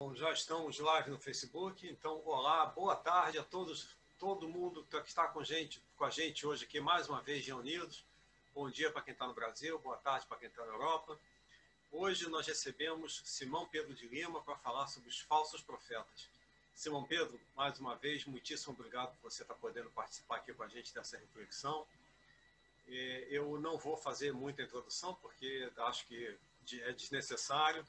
Bom, já estamos live no Facebook, então olá, boa tarde a todos, todo mundo que está com a gente hoje aqui mais uma vez reunidos. Bom dia para quem está no Brasil, boa tarde para quem está na Europa. Hoje nós recebemos Simão Pedro de Lima para falar sobre os falsos profetas. Simão Pedro, mais uma vez, muitíssimo obrigado por você estar podendo participar aqui com a gente dessa reflexão. Eu não vou fazer muita introdução, porque acho que é desnecessário.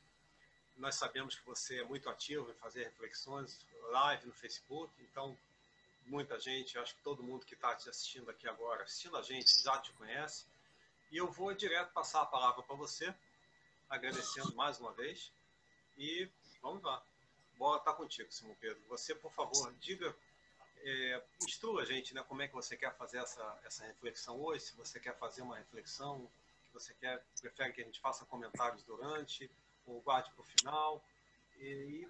Nós sabemos que você é muito ativo em fazer reflexões live no Facebook, então muita gente, acho que todo mundo que está te assistindo aqui agora, assistindo a gente, já te conhece. E eu vou direto passar a palavra para você, agradecendo mais uma vez. E vamos lá. Bola está contigo, Simão Pedro. Você, por favor, diga, instrua a gente, né, como é que você quer fazer essa reflexão hoje, se você quer fazer uma reflexão, que você prefere que a gente faça comentários durante, ou guarde para o final, e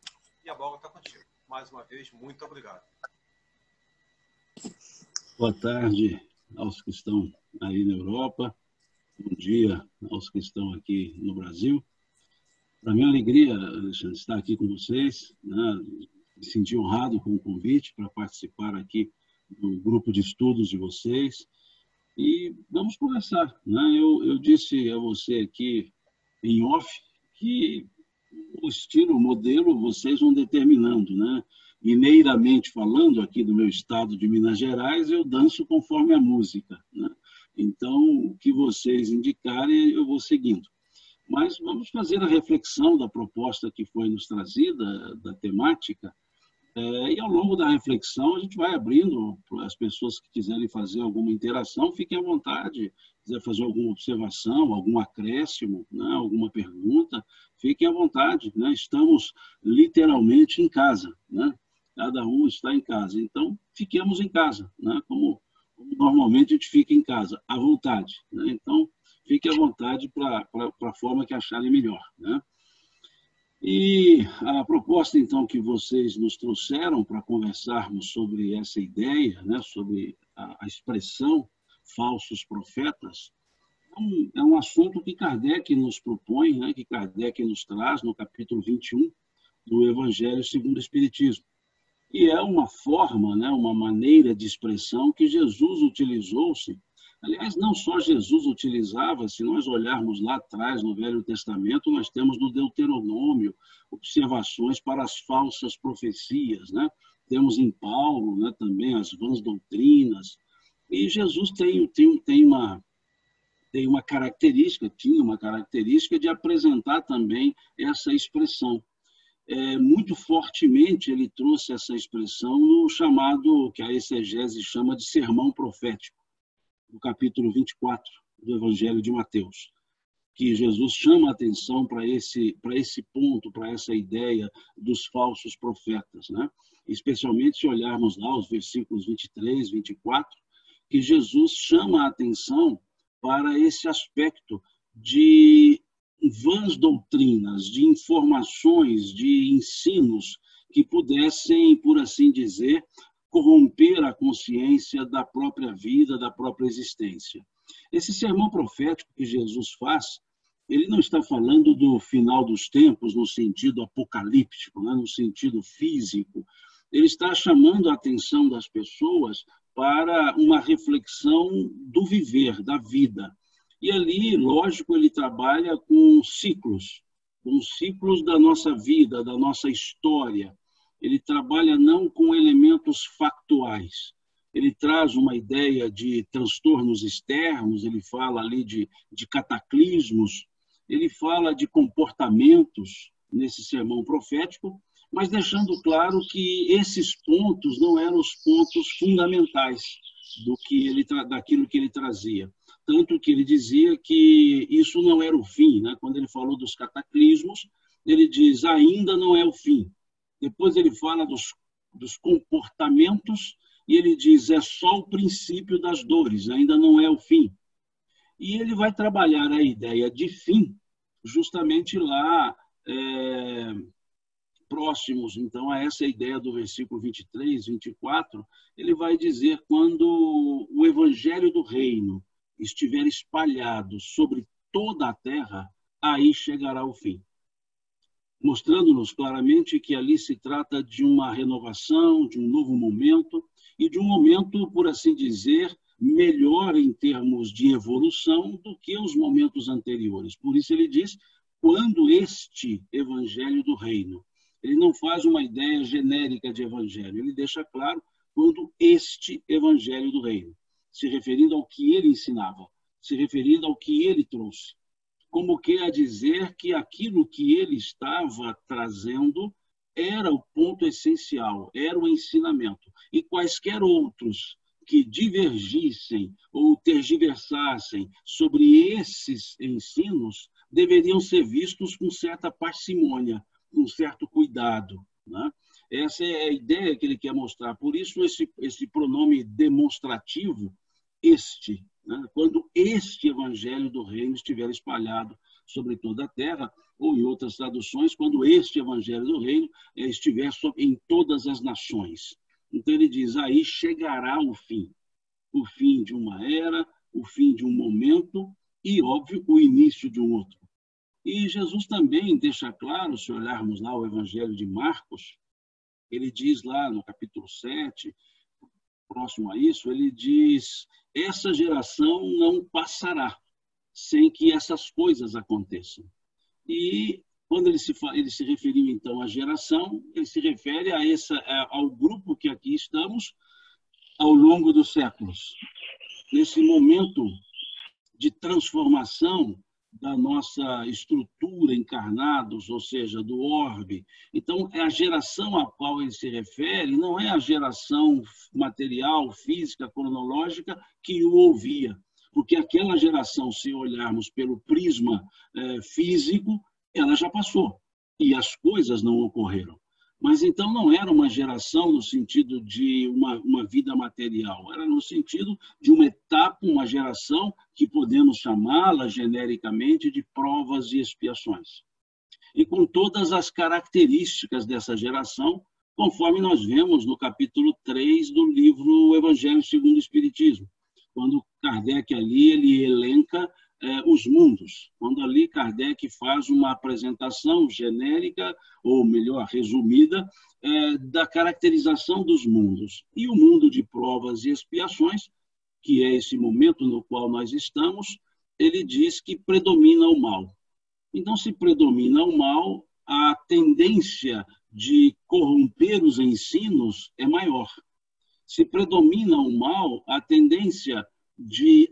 a bola está contigo. Mais uma vez, muito obrigado. Boa tarde aos que estão aí na Europa, bom dia aos que estão aqui no Brasil. Para mim é uma alegria, Alexandre, estar aqui com vocês, né? Me senti honrado com o convite para participar aqui do grupo de estudos de vocês, e vamos conversar, né? Eu disse a você aqui em off que o estilo, o modelo, vocês vão determinando, né? Mineiramente falando, aqui do meu estado de Minas Gerais, eu danço conforme a música, né? Então, o que vocês indicarem, eu vou seguindo. Mas vamos fazer a reflexão da proposta que foi nos trazida, da temática, e ao longo da reflexão a gente vai abrindo para as pessoas que quiserem fazer alguma interação, fiquem à vontade. Quiser fazer alguma observação, algum acréscimo, né, alguma pergunta, fiquem à vontade, né? Estamos literalmente em casa, né? Cada um está em casa, então fiquemos em casa, né? Como normalmente a gente fica em casa, à vontade, né? Então fique à vontade para a forma que acharem melhor, né? E a proposta, então, que vocês nos trouxeram para conversarmos sobre essa ideia, né, sobre a expressão falsos profetas, é um assunto que Kardec nos propõe, né, que Kardec nos traz no capítulo 21 do Evangelho segundo o Espiritismo. E é uma forma, né, uma maneira de expressão que Jesus utilizou-se. Aliás, não só Jesus utilizava, se nós olharmos lá atrás no Velho Testamento, nós temos no Deuteronômio observações para as falsas profecias, né? Temos em Paulo, né, também as vãs doutrinas. E Jesus tinha uma característica de apresentar também essa expressão. Muito fortemente ele trouxe essa expressão no chamado, que a exegese chama de sermão profético, no capítulo 24 do Evangelho de Mateus, que Jesus chama a atenção para esse ponto, para essa ideia dos falsos profetas, né? Especialmente se olharmos lá os versículos 23, 24, que Jesus chama a atenção para esse aspecto de vãs doutrinas, de informações, de ensinos que pudessem, por assim dizer, corromper a consciência da própria vida, da própria existência. Esse sermão profético que Jesus faz, ele não está falando do final dos tempos no sentido apocalíptico, né, no sentido físico. Ele está chamando a atenção das pessoas para uma reflexão do viver, da vida. E ali, lógico, ele trabalha com ciclos da nossa vida, da nossa história. Ele trabalha não com elementos factuais. Ele traz uma ideia de transtornos externos, ele fala ali de cataclismos, ele fala de comportamentos nesse sermão profético, mas deixando claro que esses pontos não eram os pontos fundamentais daquilo que ele trazia. Tanto que ele dizia que isso não era o fim, né? Quando ele falou dos cataclismos, ele diz, ainda não é o fim. Depois ele fala dos comportamentos e ele diz, é só o princípio das dores, ainda não é o fim. E ele vai trabalhar a ideia de fim justamente lá próximos, então, a essa ideia do versículo 23, 24, ele vai dizer, quando o evangelho do reino estiver espalhado sobre toda a terra, aí chegará o fim. mostrando-nos claramente que ali se trata de uma renovação, de um novo momento, e de um momento, por assim dizer, melhor em termos de evolução do que os momentos anteriores. Por isso ele diz, quando este evangelho do reino. Ele não faz uma ideia genérica de evangelho, ele deixa claro quando este evangelho do reino, se referindo ao que ele ensinava, se referindo ao que ele trouxe, como quer dizer que aquilo que ele estava trazendo era o ponto essencial, era o ensinamento. E quaisquer outros que divergissem ou tergiversassem sobre esses ensinos deveriam ser vistos com certa parcimônia, com certo cuidado, né? Essa é a ideia que ele quer mostrar. Por isso, esse pronome demonstrativo, este, né? Quando este evangelho do reino estiver espalhado sobre toda a terra, ou em outras traduções, quando este evangelho do reino estiver em todas as nações. Então ele diz, aí chegará o fim de uma era, o fim de um momento e, óbvio, o início de um outro. E Jesus também deixa claro, se olharmos lá o evangelho de Marcos, ele diz lá no capítulo 7, próximo a isso, ele diz, essa geração não passará sem que essas coisas aconteçam. E quando ele se referiu, então, à geração, ele se refere ao grupo que aqui estamos ao longo dos séculos. Nesse momento de transformação da nossa estrutura encarnados, ou seja, do orbe. Então, a geração a qual ele se refere não é a geração material, física, cronológica que o ouvia, porque aquela geração, se olharmos pelo prisma físico, ela já passou e as coisas não ocorreram. Mas então não era uma geração no sentido de uma vida material, era no sentido de uma etapa, uma geração que podemos chamá-la genericamente de provas e expiações. E com todas as características dessa geração, conforme nós vemos no capítulo 3 do livro Evangelho segundo o Espiritismo, quando Kardec ali ele elenca os mundos, quando ali Kardec faz uma apresentação genérica, ou melhor, resumida, da caracterização dos mundos. E o mundo de provas e expiações, que é esse momento no qual nós estamos, ele diz que predomina o mal. Então, se predomina o mal, a tendência de corromper os ensinos é maior. Se predomina o mal, a tendência de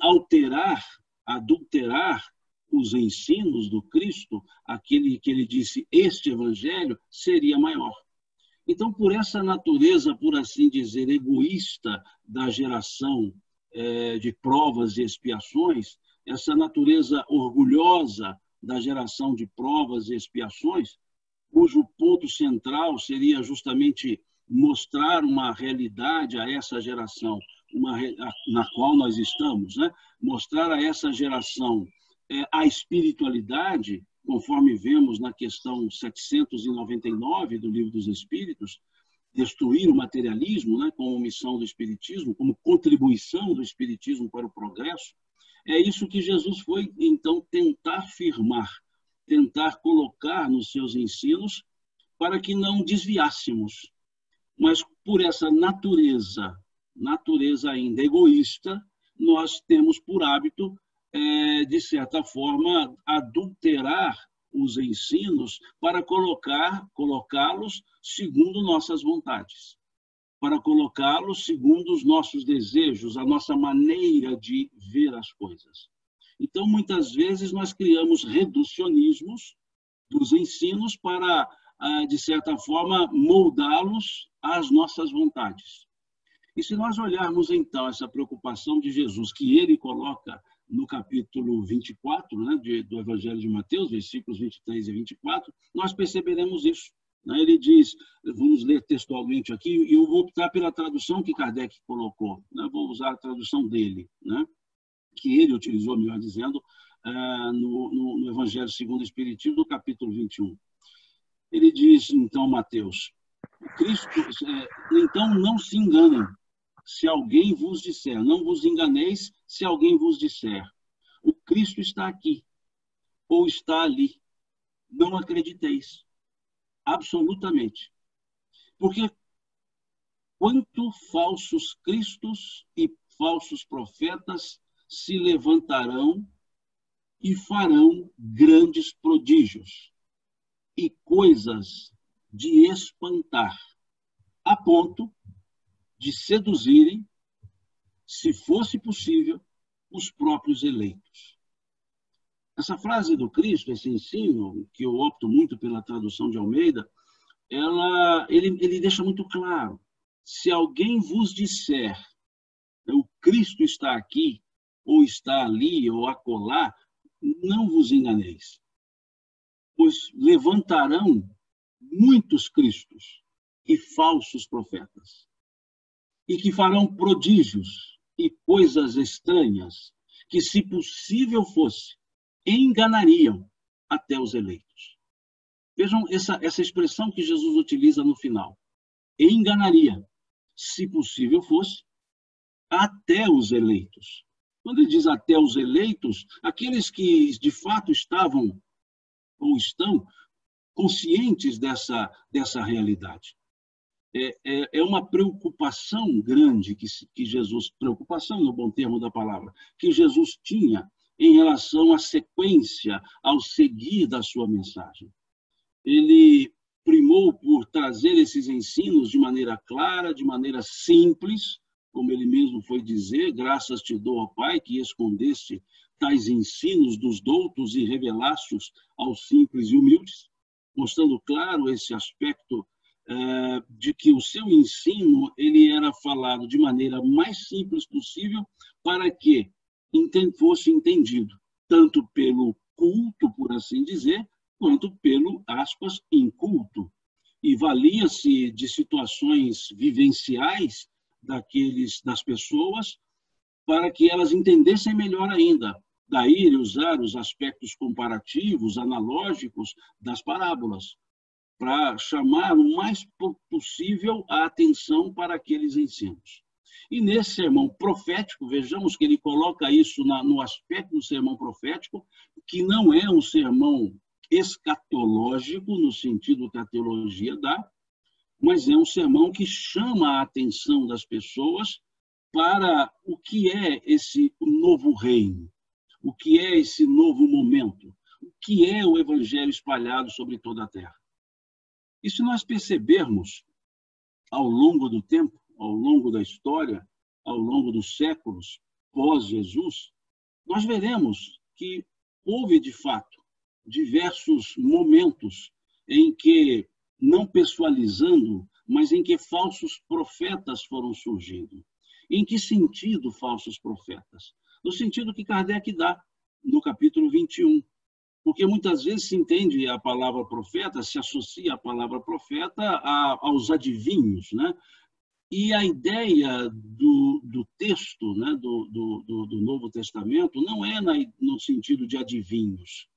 adulterar os ensinos do Cristo, aquele que ele disse, este evangelho, seria maior. Então, por essa natureza, por assim dizer, egoísta da geração de provas e expiações, essa natureza orgulhosa da geração de provas e expiações, cujo ponto central seria justamente mostrar uma realidade a essa geração, na qual nós estamos, né? Mostrar a essa geração a espiritualidade, conforme vemos na questão 799 do Livro dos Espíritos, destruir o materialismo, né, como missão do Espiritismo, como contribuição do Espiritismo para o progresso. É isso que Jesus foi, então, tentar firmar, tentar colocar nos seus ensinos para que não desviássemos. Mas por essa natureza ainda egoísta, nós temos por hábito, de certa forma, adulterar os ensinos para colocá-los segundo nossas vontades, para colocá-los segundo os nossos desejos, a nossa maneira de ver as coisas. Então, muitas vezes, nós criamos reducionismos dos ensinos para, de certa forma, moldá-los às nossas vontades. E se nós olharmos, então, essa preocupação de Jesus, que ele coloca no capítulo 24, né, do Evangelho de Mateus, versículos 23 e 24, nós perceberemos isso. Né? Ele diz, vamos ler textualmente aqui, e eu vou optar pela tradução que Kardec colocou, né? Vou usar a tradução dele, né? Que ele utilizou, melhor dizendo, no Evangelho segundo o Espiritismo, no capítulo 21. Ele diz, então, Mateus, Cristo, então não se enganem, se alguém vos disser, não vos enganeis se alguém vos disser, o Cristo está aqui, ou está ali, não acrediteis. Absolutamente. Porque quanto falsos cristos e falsos profetas se levantarão e farão grandes prodígios e coisas de espantar, a ponto de seduzirem, se fosse possível, os próprios eleitos. Essa frase do Cristo, esse ensino, que eu opto muito pela tradução de Almeida, ele deixa muito claro: se alguém vos disser, o Cristo está aqui, ou está ali, ou acolá, não vos enganeis, pois levantarão muitos cristos e falsos profetas, e que farão prodígios e coisas estranhas, que, se possível fosse, enganariam até os eleitos. Vejam essa expressão que Jesus utiliza no final. Enganaria, se possível fosse, até os eleitos. Quando ele diz até os eleitos, aqueles que de fato estavam ou estão conscientes dessa realidade. É uma preocupação grande que Jesus, preocupação no bom termo da palavra, que Jesus tinha em relação à sequência, ao seguir da sua mensagem. Ele primou por trazer esses ensinos de maneira clara, de maneira simples, como ele mesmo foi dizer: graças te dou, ó Pai, que escondeste tais ensinos dos doutos e revelaste-os aos simples e humildes, mostrando claro esse aspecto de que o seu ensino ele era falado de maneira mais simples possível para que fosse entendido, tanto pelo culto, por assim dizer, quanto pelo, aspas, inculto. E valia-se de situações vivenciais das pessoas para que elas entendessem melhor ainda. Daí ele usar os aspectos comparativos, analógicos das parábolas, para chamar o mais possível a atenção para aqueles ensinos. E nesse sermão profético, vejamos que ele coloca isso no aspecto do sermão profético, que não é um sermão escatológico, no sentido que a teologia dá, mas é um sermão que chama a atenção das pessoas para o que é esse novo reino, o que é esse novo momento, o que é o evangelho espalhado sobre toda a terra. E se nós percebermos, ao longo do tempo, ao longo da história, ao longo dos séculos pós-Jesus, nós veremos que houve, de fato, diversos momentos em que, não pessoalizando, mas em que falsos profetas foram surgindo. Em que sentido falsos profetas? No sentido que Kardec dá no capítulo 21. Porque muitas vezes se entende a palavra profeta, se associa a palavra profeta aos adivinhos, né? E a ideia do texto, né, do Novo Testamento não é no sentido de adivinhos.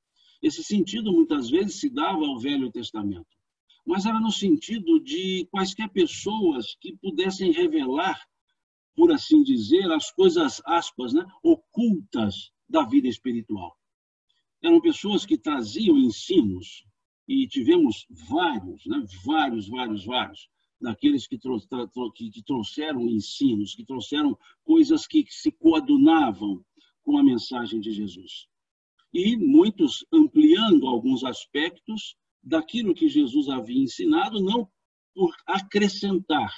Esse sentido muitas vezes se dava ao Velho Testamento, mas era no sentido de quaisquer pessoas que pudessem revelar, por assim dizer, as coisas, aspas, né, ocultas da vida espiritual. Eram pessoas que traziam ensinos, e tivemos vários, né, vários, daqueles que trouxeram ensinos, que trouxeram coisas que se coadunavam com a mensagem de Jesus. E muitos ampliando alguns aspectos daquilo que Jesus havia ensinado, não por acrescentar,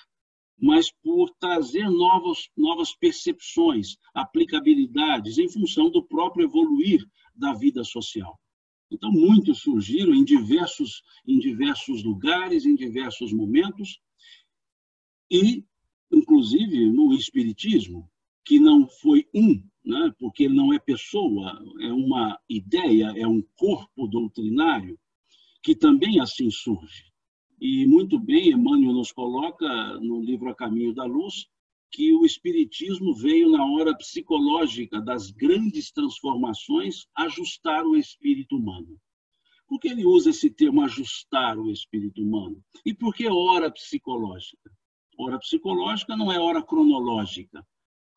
mas por trazer novas percepções, aplicabilidades, em função do próprio evoluir da vida social. Então, muitos surgiram em diversos lugares, em diversos momentos, e, inclusive, no Espiritismo, que não foi né, porque ele não é pessoa, é uma ideia, é um corpo doutrinário, que também assim surge. E, muito bem, Emmanuel nos coloca, no livro A Caminho da Luz, que o Espiritismo veio na hora psicológica das grandes transformações ajustar o espírito humano. Por que ele usa esse termo, ajustar o espírito humano? E por que hora psicológica? Hora psicológica não é hora cronológica,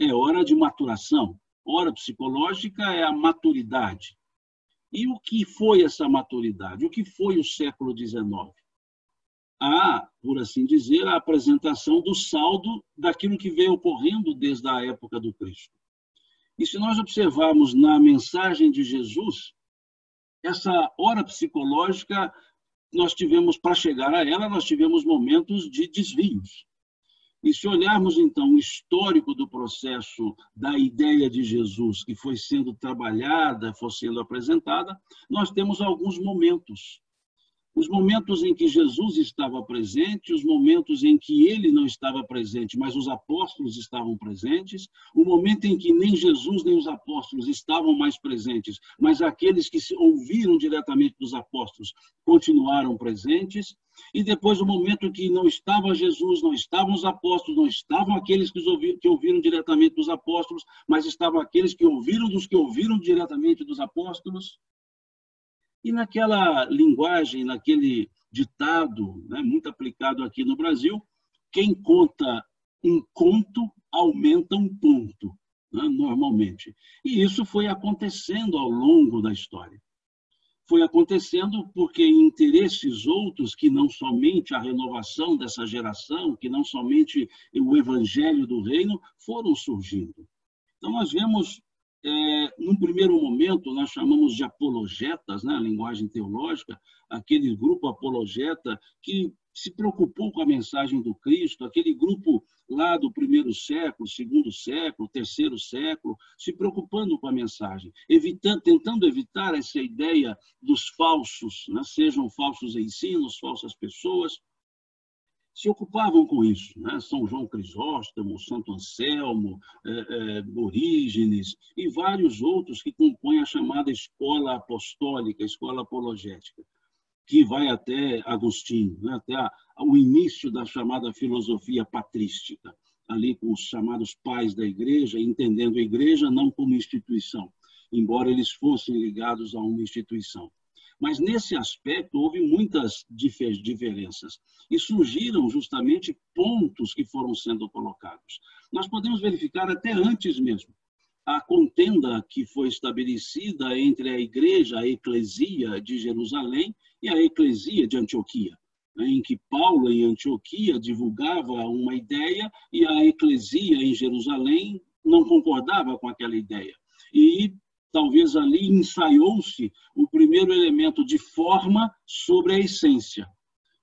é hora de maturação. Hora psicológica é a maturidade. E o que foi essa maturidade? O que foi o século XIX? por assim dizer, a apresentação do saldo daquilo que veio ocorrendo desde a época do Cristo. E se nós observarmos na mensagem de Jesus, essa hora psicológica, para chegar a ela, nós tivemos momentos de desvios. E se olharmos, então, o histórico do processo da ideia de Jesus, que foi sendo trabalhada, foi sendo apresentada, nós temos alguns momentos. Os momentos em que Jesus estava presente, os momentos em que ele não estava presente, mas os apóstolos estavam presentes, o momento em que nem Jesus nem os apóstolos estavam mais presentes, mas aqueles que se ouviram diretamente dos apóstolos continuaram presentes, e depois o momento que não estava Jesus, não estavam os apóstolos, não estavam aqueles que ouviram diretamente dos apóstolos, mas estavam aqueles que ouviram dos que ouviram diretamente dos apóstolos. E naquela linguagem, naquele ditado, né, muito aplicado aqui no Brasil, quem conta um conto aumenta um ponto, né, normalmente. E isso foi acontecendo ao longo da história. Foi acontecendo porque interesses outros, que não somente a renovação dessa geração, que não somente o evangelho do reino, foram surgindo. Então, nós vemos, num primeiro momento, nós chamamos de apologetas, né, a linguagem teológica, aquele grupo apologeta que se preocupou com a mensagem do Cristo, aquele grupo lá do primeiro século, segundo século, terceiro século, se preocupando com a mensagem, tentando evitar essa ideia dos falsos, né, sejam falsos ensinos, falsas pessoas, se ocupavam com isso, né? São João Crisóstomo, Santo Anselmo, Orígenes e vários outros que compõem a chamada escola apostólica, escola apologética, que vai até Agostinho, né? Até o início da chamada filosofia patrística, ali com os chamados pais da igreja, entendendo a igreja não como instituição, embora eles fossem ligados a uma instituição. Mas, nesse aspecto, houve muitas diferenças e surgiram justamente pontos que foram sendo colocados. Nós podemos verificar até antes mesmo a contenda que foi estabelecida entre a igreja, a eclesia de Jerusalém e a eclesia de Antioquia, em que Paulo, em Antioquia, divulgava uma ideia e a eclesia em Jerusalém não concordava com aquela ideia. E talvez ali ensaiou-se o primeiro elemento de forma sobre a essência,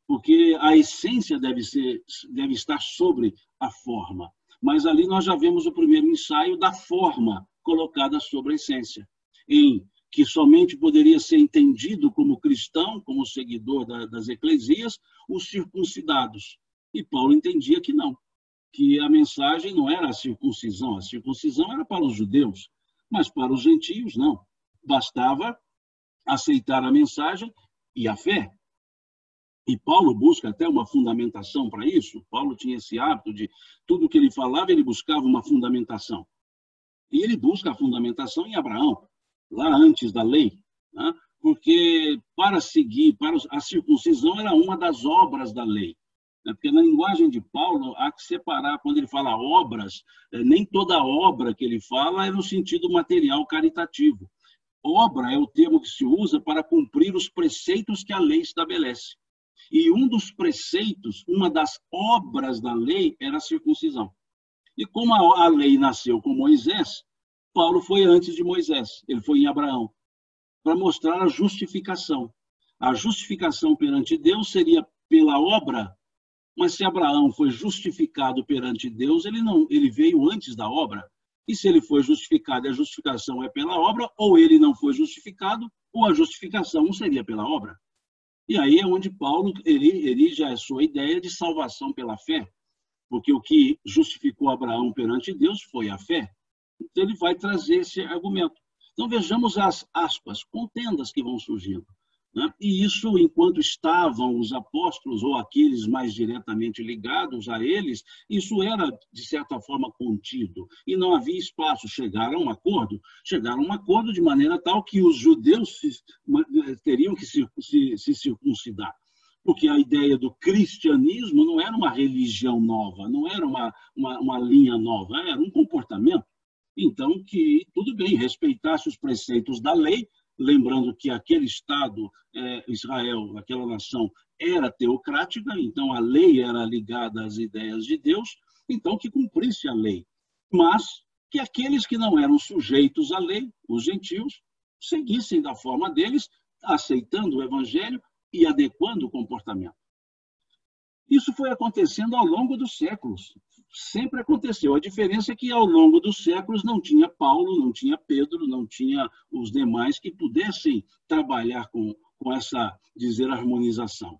porque a essência deve estar sobre a forma. Mas ali nós já vemos o primeiro ensaio da forma colocada sobre a essência, em que somente poderia ser entendido como cristão, como seguidor das eclesias, os circuncidados. E Paulo entendia que não, que a mensagem não era a circuncisão era para os judeus, mas para os gentios, não. Bastava aceitar a mensagem e a fé. E Paulo busca até uma fundamentação para isso. Paulo tinha esse hábito de tudo que ele falava, ele buscava uma fundamentação. E ele busca a fundamentação em Abraão, lá antes da lei, né? Porque a circuncisão era uma das obras da lei. Porque na linguagem de Paulo, há que separar, quando ele fala obras, nem toda obra que ele fala é no sentido material caritativo. Obra é o termo que se usa para cumprir os preceitos que a lei estabelece. E um dos preceitos, uma das obras da lei, era a circuncisão. E como a lei nasceu com Moisés, Paulo foi antes de Moisés, ele foi em Abraão, para mostrar a justificação. A justificação perante Deus seria pela obra. Mas se Abraão foi justificado perante Deus, ele veio antes da obra. E se ele foi justificado, a justificação é pela obra, ou ele não foi justificado, ou a justificação seria pela obra. E aí é onde Paulo erige a sua ideia de salvação pela fé, porque o que justificou Abraão perante Deus foi a fé. Então ele vai trazer esse argumento. Então vejamos as aspas, contendas que vão surgindo. E isso, enquanto estavam os apóstolos ou aqueles mais diretamente ligados a eles, isso era, de certa forma, contido. E não havia espaço. Chegaram a um acordo de maneira tal que os judeus teriam que se circuncidar. Porque a ideia do cristianismo não era uma religião nova, não era uma linha nova, era um comportamento. Então, que tudo bem, respeitasse os preceitos da lei, lembrando que aquele Estado, Israel, aquela nação, era teocrática, então a lei era ligada às ideias de Deus, então que cumprisse a lei. Mas que aqueles que não eram sujeitos à lei, os gentios, seguissem da forma deles, aceitando o evangelho e adequando o comportamento. Isso foi acontecendo ao longo dos séculos. Sempre aconteceu. A diferença é que, ao longo dos séculos, não tinha Paulo, não tinha Pedro, não tinha os demais que pudessem trabalhar com essa, dizer, harmonização.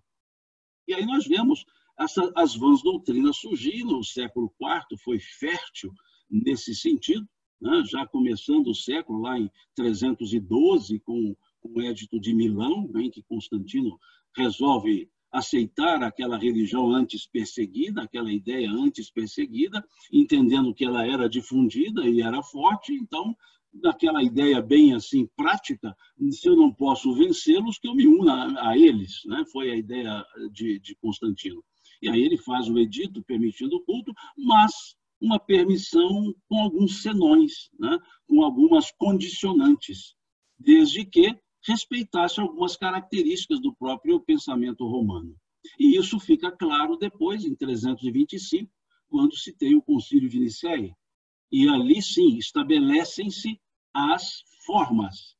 E aí nós vemos as vãs doutrinas surgir. No século IV foi fértil nesse sentido, né? Já começando o século, lá em 312, com o Edito de Milão, em que Constantino resolve aceitar aquela religião antes perseguida, aquela ideia antes perseguida, entendendo que ela era difundida e era forte, então, daquela ideia bem assim prática, se eu não posso vencê-los, que eu me una a eles, né? Foi a ideia de Constantino. E aí ele faz o edito permitindo o culto, mas uma permissão com alguns senões, né? Com algumas condicionantes, desde que respeitasse algumas características do próprio pensamento romano. E isso fica claro depois, em 325, quando se tem o Concílio de Nicéia. E ali, sim, estabelecem-se as formas.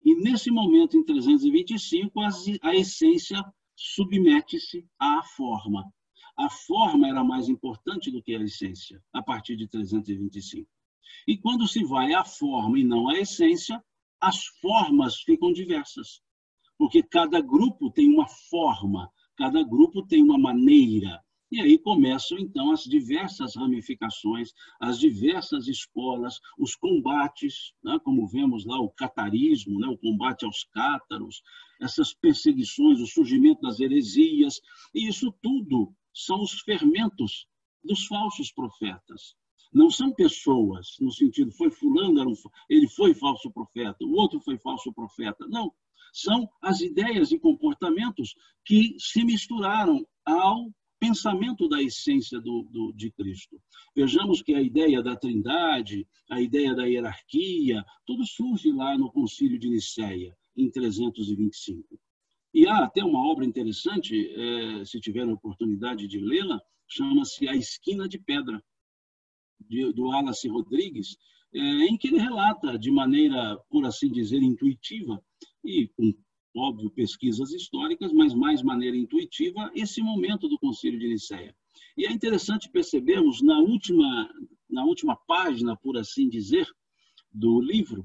E, nesse momento, em 325, a essência submete-se à forma. A forma era mais importante do que a essência, a partir de 325. E quando se vai à forma e não à essência, as formas ficam diversas, porque cada grupo tem uma forma, cada grupo tem uma maneira. E aí começam, então, as diversas ramificações, as diversas escolas, os combates, né, como vemos lá o catarismo, né, o combate aos cátaros, essas perseguições, o surgimento das heresias, e isso tudo são os fermentos dos falsos profetas. Não são pessoas, no sentido, foi fulano, ele foi falso profeta, o outro foi falso profeta. Não, são as ideias e comportamentos que se misturaram ao pensamento da essência de Cristo. Vejamos que a ideia da trindade, a ideia da hierarquia, tudo surge lá no Concílio de Nicéia, em 325. E há até uma obra interessante, se tiverem a oportunidade de lê-la, chama-se A Esquina de Pedra, do Wallace Rodrigues, em que ele relata de maneira, por assim dizer, intuitiva, e com, óbvio, pesquisas históricas, mas mais maneira intuitiva, esse momento do Concílio de Nicéia. E é interessante percebermos, na última página, por assim dizer, do livro,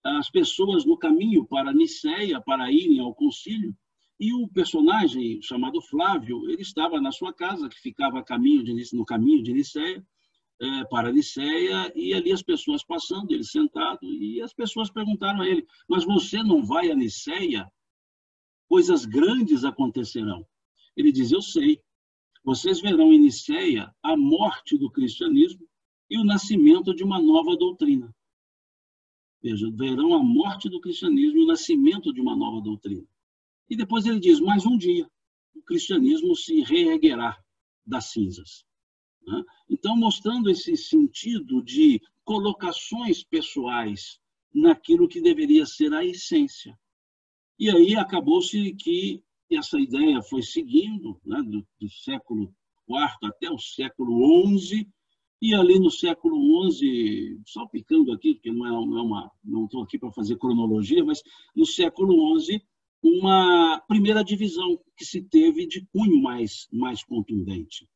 as pessoas no caminho para Nicéia, para irem ao concílio, e o personagem chamado Flávio, ele estava na sua casa, que ficava no caminho de Nicéia, para Nicéia, e ali as pessoas passando, ele sentado, e as pessoas perguntaram a ele: mas você não vai a Nicéia? Coisas grandes acontecerão. Ele diz: eu sei, vocês verão em Nicéia a morte do cristianismo e o nascimento de uma nova doutrina. Veja, verão a morte do cristianismo e o nascimento de uma nova doutrina. E depois ele diz: mas um dia o cristianismo se reerguerá das cinzas. Então, mostrando esse sentido de colocações pessoais naquilo que deveria ser a essência. E aí acabou-se que essa ideia foi seguindo, né, do século IV até o século XI, e ali no século XI, só picando aqui, porque não estou aqui para fazer cronologia, mas no século XI, uma primeira divisão que se teve de cunho mais contundente.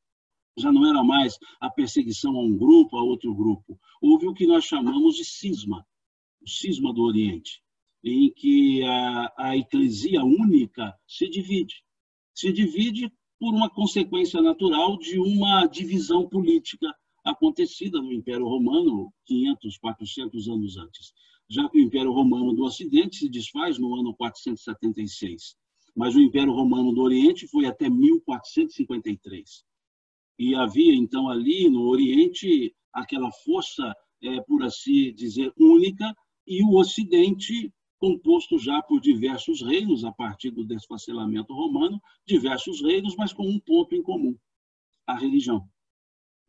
Já não era mais a perseguição a um grupo, a outro grupo. Houve o que nós chamamos de cisma, o cisma do Oriente, em que a eclesia única se divide. Se divide por uma consequência natural de uma divisão política acontecida no Império Romano 500, 400 anos antes. Já que o Império Romano do Ocidente se desfaz no ano 476, mas o Império Romano do Oriente foi até 1453. E havia, então, ali no Oriente, aquela força, por assim dizer, única, e o Ocidente, composto já por diversos reinos, a partir do desfacelamento romano, diversos reinos, mas com um ponto em comum: a religião.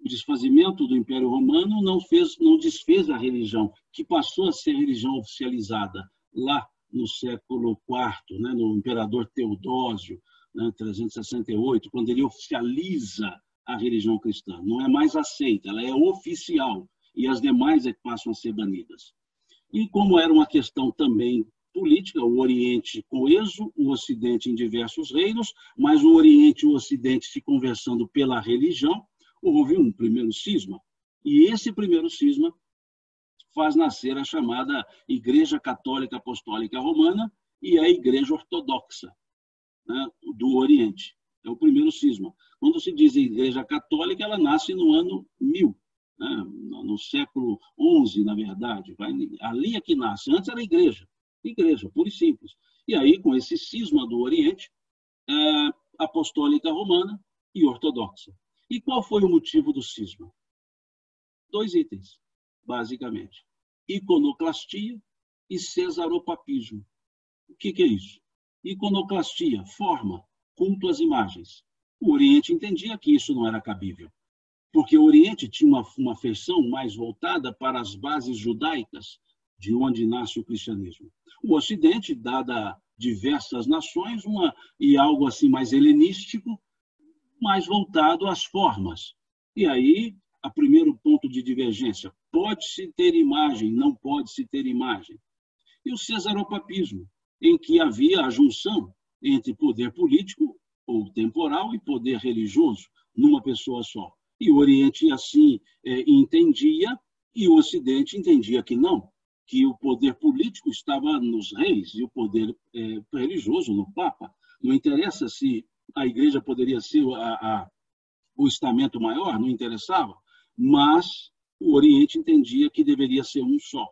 O desfazimento do Império Romano não desfez a religião, que passou a ser religião oficializada lá no século IV, né, no imperador Teodósio, né, 368, quando ele oficializa a religião cristã. Não é mais aceita, ela é oficial, e as demais é que passam a ser banidas. E como era uma questão também política, o Oriente coeso, o Ocidente em diversos reinos, mas o Oriente e o Ocidente se conversando pela religião, houve um primeiro cisma. E esse primeiro cisma faz nascer a chamada Igreja Católica Apostólica Romana e a Igreja Ortodoxa, né, do Oriente. É o primeiro cisma. Quando se diz Igreja Católica, ela nasce no ano 1000, né, no século XI, na verdade. Ali é que nasce. Antes era igreja, pura e simples. E aí, com esse cisma do Oriente, apostólica romana e ortodoxa. E qual foi o motivo do cisma? 2 itens, basicamente: iconoclastia e cesaropapismo. O que é isso? Iconoclastia, forma, culto às imagens. O Oriente entendia que isso não era cabível, porque o Oriente tinha uma feição mais voltada para as bases judaicas, de onde nasce o cristianismo. O Ocidente, dada diversas nações, e algo assim mais helenístico, mais voltado às formas. E aí, o primeiro ponto de divergência: pode-se ter imagem, não pode-se ter imagem. E o cesaropapismo, em que havia a junção entre poder político ou temporal e poder religioso numa pessoa só. E o Oriente assim entendia, e o Ocidente entendia que não, que o poder político estava nos reis e o poder religioso no Papa. Não interessa se a igreja poderia ser o estamento maior, não interessava, mas o Oriente entendia que deveria ser um só.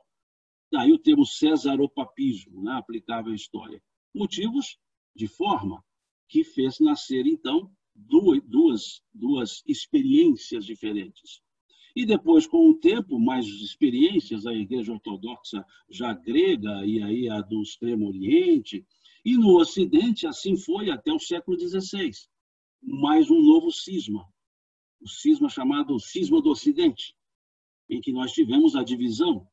Daí o termo cesaropapismo, né, aplicável à história. Motivos de forma que fez nascer, então, duas experiências diferentes. E depois, com o tempo, mais experiências, a Igreja Ortodoxa já grega e aí a do Extremo Oriente, e no Ocidente assim foi até o século XVI. Mais um novo cisma, o cisma chamado Cisma do Ocidente, em que nós tivemos a divisão,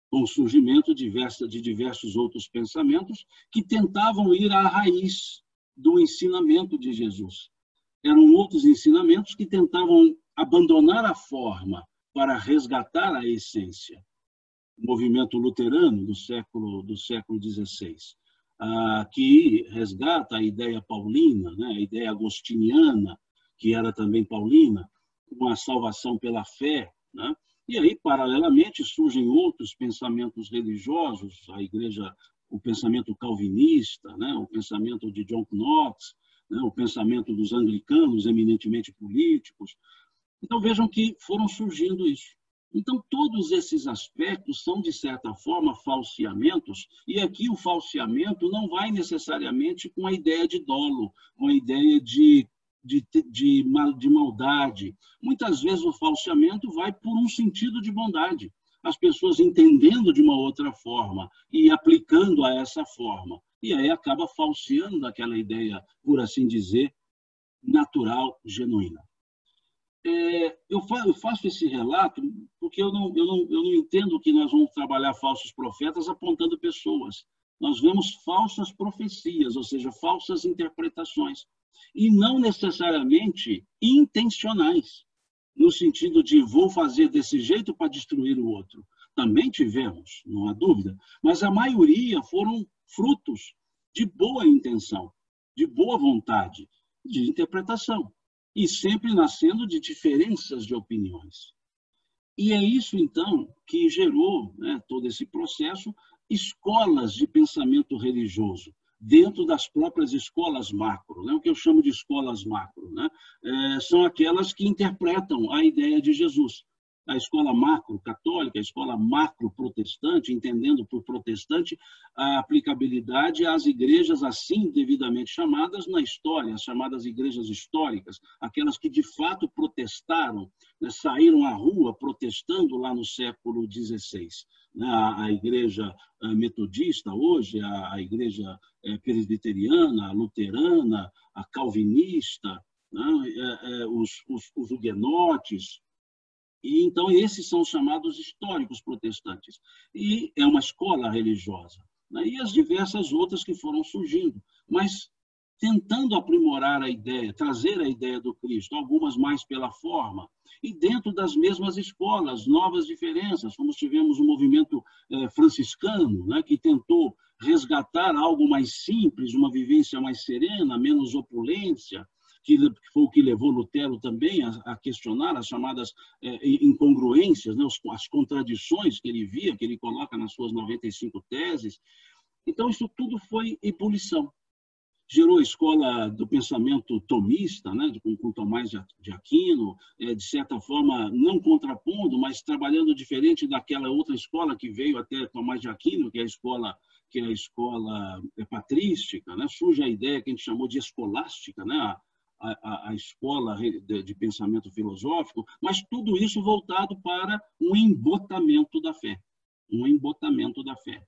com o surgimento de diversos outros pensamentos que tentavam ir à raiz do ensinamento de Jesus. Eram outros ensinamentos que tentavam abandonar a forma para resgatar a essência. O movimento luterano do século XVI, que resgata a ideia paulina, né, a ideia agostiniana, que era também paulina, uma salvação pela fé, né? E aí, paralelamente, surgem outros pensamentos religiosos, o pensamento calvinista, né, o pensamento de John Knox, né, o pensamento dos anglicanos, eminentemente políticos. Então, vejam que foram surgindo isso. Então, todos esses aspectos são, de certa forma, falseamentos, e aqui o falseamento não vai necessariamente com a ideia de dolo, com a ideia de maldade. Muitas vezes o falseamento vai por um sentido de bondade. As pessoas entendendo de uma outra forma e aplicando a essa forma. E aí acaba falseando aquela ideia, por assim dizer, natural, genuína. Eu faço esse relato porque eu não entendo que nós vamos trabalhar falsos profetas apontando pessoas. Nós vemos falsas profecias, ou seja, falsas interpretações. E não necessariamente intencionais, no sentido de vou fazer desse jeito para destruir o outro. Também tivemos, não há dúvida, mas a maioria foram frutos de boa intenção, de boa vontade, de interpretação, e sempre nascendo de diferenças de opiniões. E é isso, então, que gerou, né, todo esse processo, escolas de pensamento religioso, dentro das próprias escolas macro, né? O que eu chamo de escolas macro, né? São aquelas que interpretam a ideia de Jesus. A escola macro católica, a escola macro protestante, entendendo por protestante a aplicabilidade às igrejas assim devidamente chamadas na história, as chamadas igrejas históricas, aquelas que de fato protestaram, né, saíram à rua protestando lá no século XVI. A igreja metodista hoje, a igreja presbiteriana, a luterana, a calvinista, né, os huguenotes. E, então, esses são os chamados históricos protestantes. E é uma escola religiosa, né? E as diversas outras que foram surgindo. Mas tentando aprimorar a ideia, trazer a ideia do Cristo, algumas mais pela forma, e dentro das mesmas escolas, novas diferenças, como tivemos o movimento franciscano, né, que tentou resgatar algo mais simples, uma vivência mais serena, menos opulência, que foi o que levou Lutero também a questionar as chamadas incongruências, né, as contradições que ele via, que ele coloca nas suas 95 teses. Então, isso tudo foi ebulição. Gerou a escola do pensamento tomista, né, com Tomás de Aquino, de certa forma, não contrapondo, mas trabalhando diferente daquela outra escola que veio até Tomás de Aquino, que é a escola patrística, né? Surge a ideia que a gente chamou de escolástica, né? A escola de pensamento filosófico, mas tudo isso voltado para um embotamento da fé. Um embotamento da fé.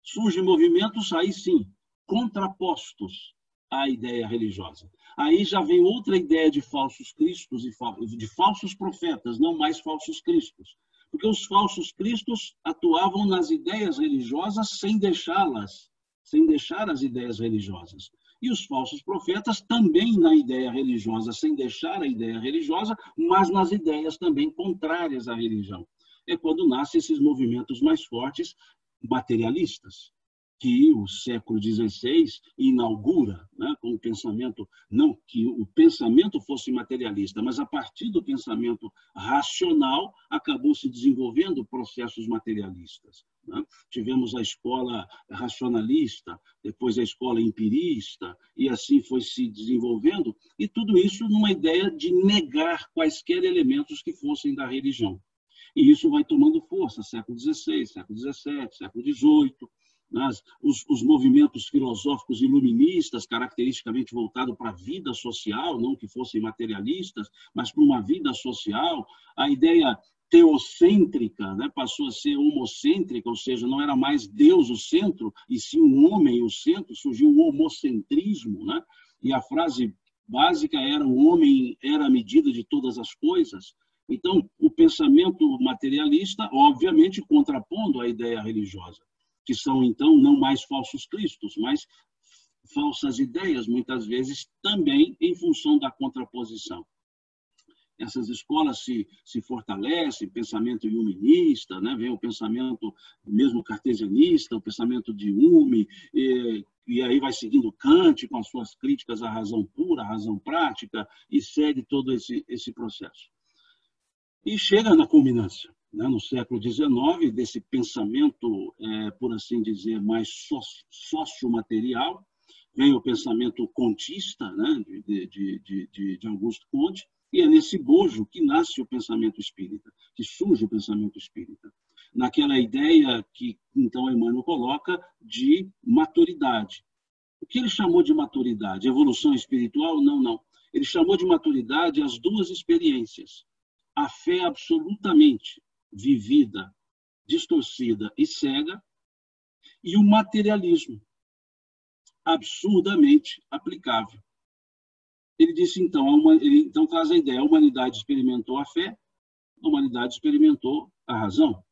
Surgem movimentos, aí sim, contrapostos à ideia religiosa. Aí já vem outra ideia de falsos cristos e de falsos profetas, não mais falsos cristos. Porque os falsos cristos atuavam nas ideias religiosas sem deixar as ideias religiosas. E os falsos profetas também na ideia religiosa, sem deixar a ideia religiosa, mas nas ideias também contrárias à religião. É quando nascem esses movimentos mais fortes, materialistas, que o século XVI inaugura, né, com o pensamento, não que o pensamento fosse materialista, mas a partir do pensamento racional acabou se desenvolvendo processos materialistas. Né? Tivemos a escola racionalista, depois a escola empirista, e assim foi se desenvolvendo, e tudo isso numa ideia de negar quaisquer elementos que fossem da religião. E isso vai tomando força, século XVI, século XVII, século XVIII, os movimentos filosóficos iluministas, caracteristicamente voltados para a vida social, não que fossem materialistas, mas para uma vida social. A ideia teocêntrica, né, passou a ser homocêntrica, ou seja, não era mais Deus o centro, e sim o homem o centro, surgiu o homocentrismo, né? E a frase básica era: o homem era a medida de todas as coisas. Então, o pensamento materialista, obviamente, contrapondo a ideia religiosa, que são, então, não mais falsos cristos, mas falsas ideias, muitas vezes, também em função da contraposição. Essas escolas se fortalecem, pensamento iluminista, né? Vem o pensamento mesmo cartesianista, o pensamento de Hume, e aí vai seguindo Kant com as suas críticas à razão pura, à razão prática, e segue todo esse processo. E chega na culminância, né, no século XIX, desse pensamento, por assim dizer, mais sociomaterial, vem o pensamento contista, né, de Augusto Comte, e é nesse bojo que nasce o pensamento espírita, que surge o pensamento espírita. Naquela ideia que, então, Emmanuel coloca de maturidade. O que ele chamou de maturidade? Evolução espiritual? Não, não. Ele chamou de maturidade as duas experiências. A fé absolutamente vivida, distorcida e cega, e o materialismo absurdamente aplicável. Ele disse, então, ele traz a ideia: a humanidade experimentou a fé, a humanidade experimentou a razão.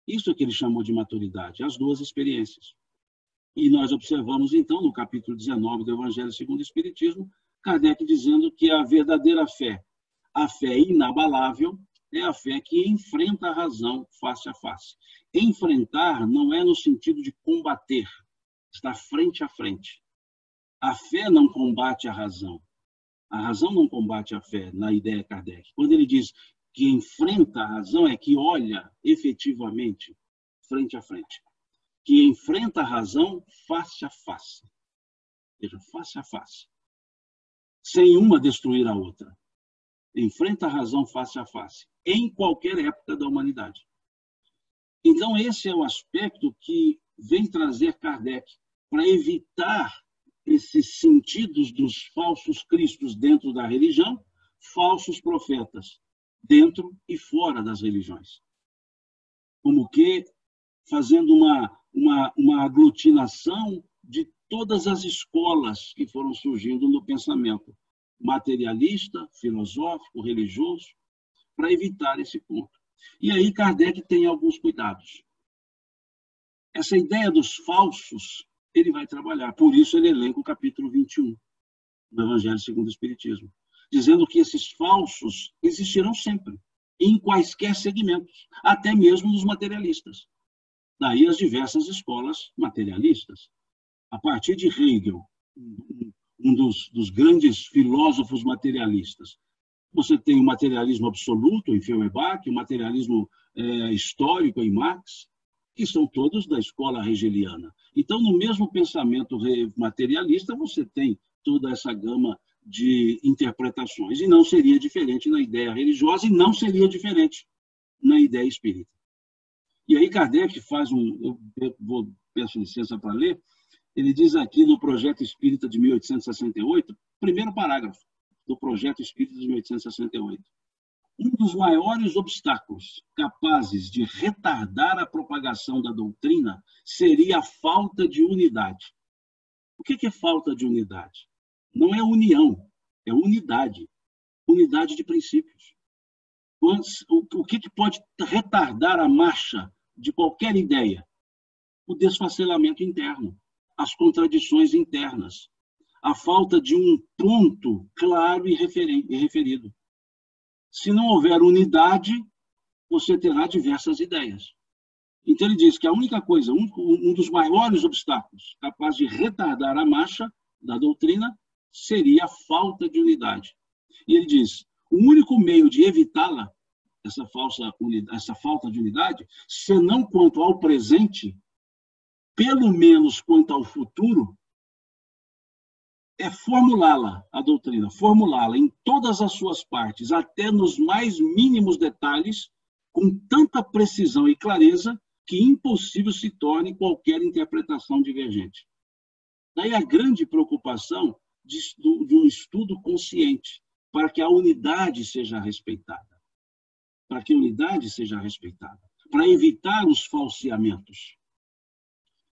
Isso é que ele chamou de maturidade, as duas experiências. E nós observamos, então, no capítulo 19 do Evangelho segundo o Espiritismo, Kardec dizendo que a verdadeira fé, a fé inabalável, é a fé que enfrenta a razão face a face. Enfrentar não é no sentido de combater, está frente a frente. A fé não combate a razão não combate a fé, na ideia Kardec. Quando ele diz que enfrenta a razão, é que olha efetivamente frente a frente. Que enfrenta a razão face a face. Ou seja, face a face. Sem uma destruir a outra. Enfrenta a razão face a face, em qualquer época da humanidade. Então, esse é o aspecto que vem trazer Kardec para evitar esses sentidos dos falsos cristos dentro da religião, falsos profetas dentro e fora das religiões. Como que fazendo uma aglutinação de todas as escolas que foram surgindo no pensamento materialista, filosófico, religioso, para evitar esse ponto. E aí Kardec tem alguns cuidados. Essa ideia dos falsos ele vai trabalhar. Por isso ele elenca o capítulo 21 do Evangelho segundo o Espiritismo, dizendo que esses falsos existirão sempre, em quaisquer segmentos, até mesmo nos materialistas. Daí as diversas escolas materialistas. A partir de Hegel, um dos grandes filósofos materialistas, você tem o materialismo absoluto em Feuerbach, o materialismo histórico em Marx, que são todos da escola hegeliana. Então, no mesmo pensamento materialista, você tem toda essa gama de interpretações, e não seria diferente na ideia religiosa, e não seria diferente na ideia espírita. E aí Kardec faz peço licença para ler, ele diz aqui no Projeto Espírita de 1868, primeiro parágrafo do Projeto Espírita de 1868. Um dos maiores obstáculos capazes de retardar a propagação da doutrina seria a falta de unidade. O que é falta de unidade? Não é união, é unidade. Unidade de princípios. O que pode retardar a marcha de qualquer ideia? O desfacelamento interno, as contradições internas, a falta de um ponto claro e referido. Se não houver unidade, você terá diversas ideias. Então ele diz que a única coisa, um dos maiores obstáculos capaz de retardar a marcha da doutrina seria a falta de unidade. E ele diz, o único meio de evitá-la, essa falta de unidade, senão quanto ao presente, pelo menos quanto ao futuro, é formulá-la, a doutrina, formulá-la em todas as suas partes, até nos mais mínimos detalhes, com tanta precisão e clareza, que impossível se torne qualquer interpretação divergente. Daí a grande preocupação de um estudo consciente, para que a unidade seja respeitada. Para que a unidade seja respeitada. Para evitar os falseamentos.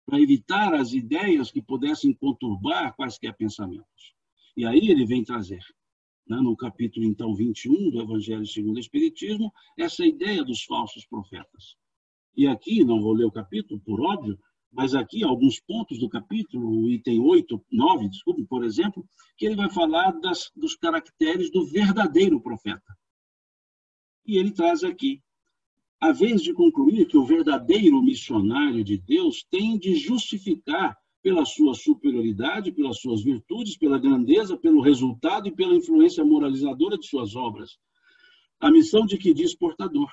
Para evitar as ideias que pudessem conturbar quaisquer pensamentos. E aí ele vem trazer, no capítulo, então, 21 do Evangelho segundo o Espiritismo, essa ideia dos falsos profetas. E aqui, não vou ler o capítulo, por óbvio, mas aqui alguns pontos do capítulo, o item 9, por exemplo, que ele vai falar dos caracteres do verdadeiro profeta. E ele traz aqui, a vez de concluir que o verdadeiro missionário de Deus tem de justificar pela sua superioridade, pelas suas virtudes, pela grandeza, pelo resultado e pela influência moralizadora de suas obras, a missão de que diz portador.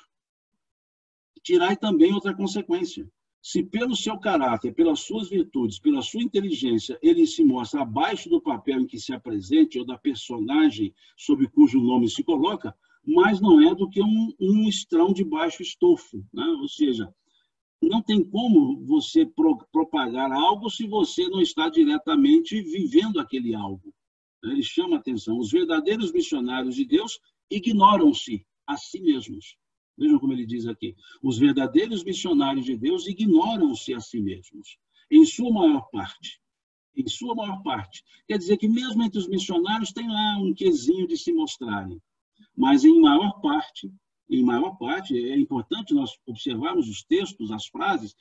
Tirai também outra consequência. Se pelo seu caráter, pelas suas virtudes, pela sua inteligência, ele se mostra abaixo do papel em que se apresente ou da personagem sob cujo nome se coloca, mas não é do que um estrão de baixo estofo, né? Ou seja, não tem como você propagar algo se você não está diretamente vivendo aquele algo. Ele chama a atenção. Os verdadeiros missionários de Deus ignoram-se a si mesmos. Vejam como ele diz aqui. Os verdadeiros missionários de Deus ignoram-se a si mesmos, em sua maior parte. Em sua maior parte. Quer dizer que mesmo entre os missionários tem lá um quesinho de se mostrarem. Mas em maior parte, é importante nós observarmos os textos, as frases,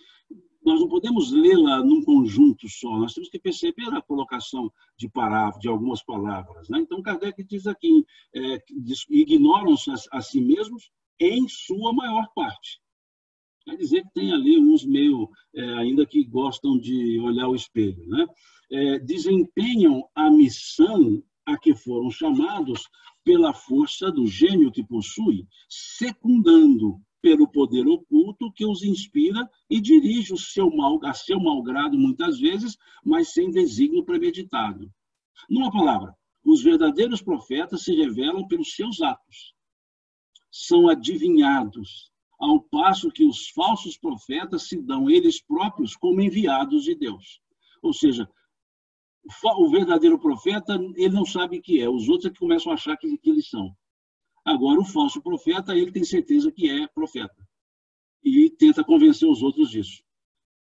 nós não podemos lê-la num conjunto só, nós temos que perceber a colocação de algumas palavras. Né? Então, Kardec diz aqui, ignoram-se a si mesmos em sua maior parte. Quer dizer que tem ali uns meio, ainda que gostam de olhar o espelho. Né? Desempenham a missão a que foram chamados pela força do gênio que possui, secundando pelo poder oculto que os inspira e dirige a seu malgrado muitas vezes, mas sem desígnio premeditado. Numa palavra, os verdadeiros profetas se revelam pelos seus atos. São adivinhados, ao passo que os falsos profetas se dão eles próprios como enviados de Deus. Ou seja, o verdadeiro profeta, ele não sabe o que é, os outros é que começam a achar que eles são. Agora, o falso profeta, ele tem certeza que é profeta. E tenta convencer os outros disso.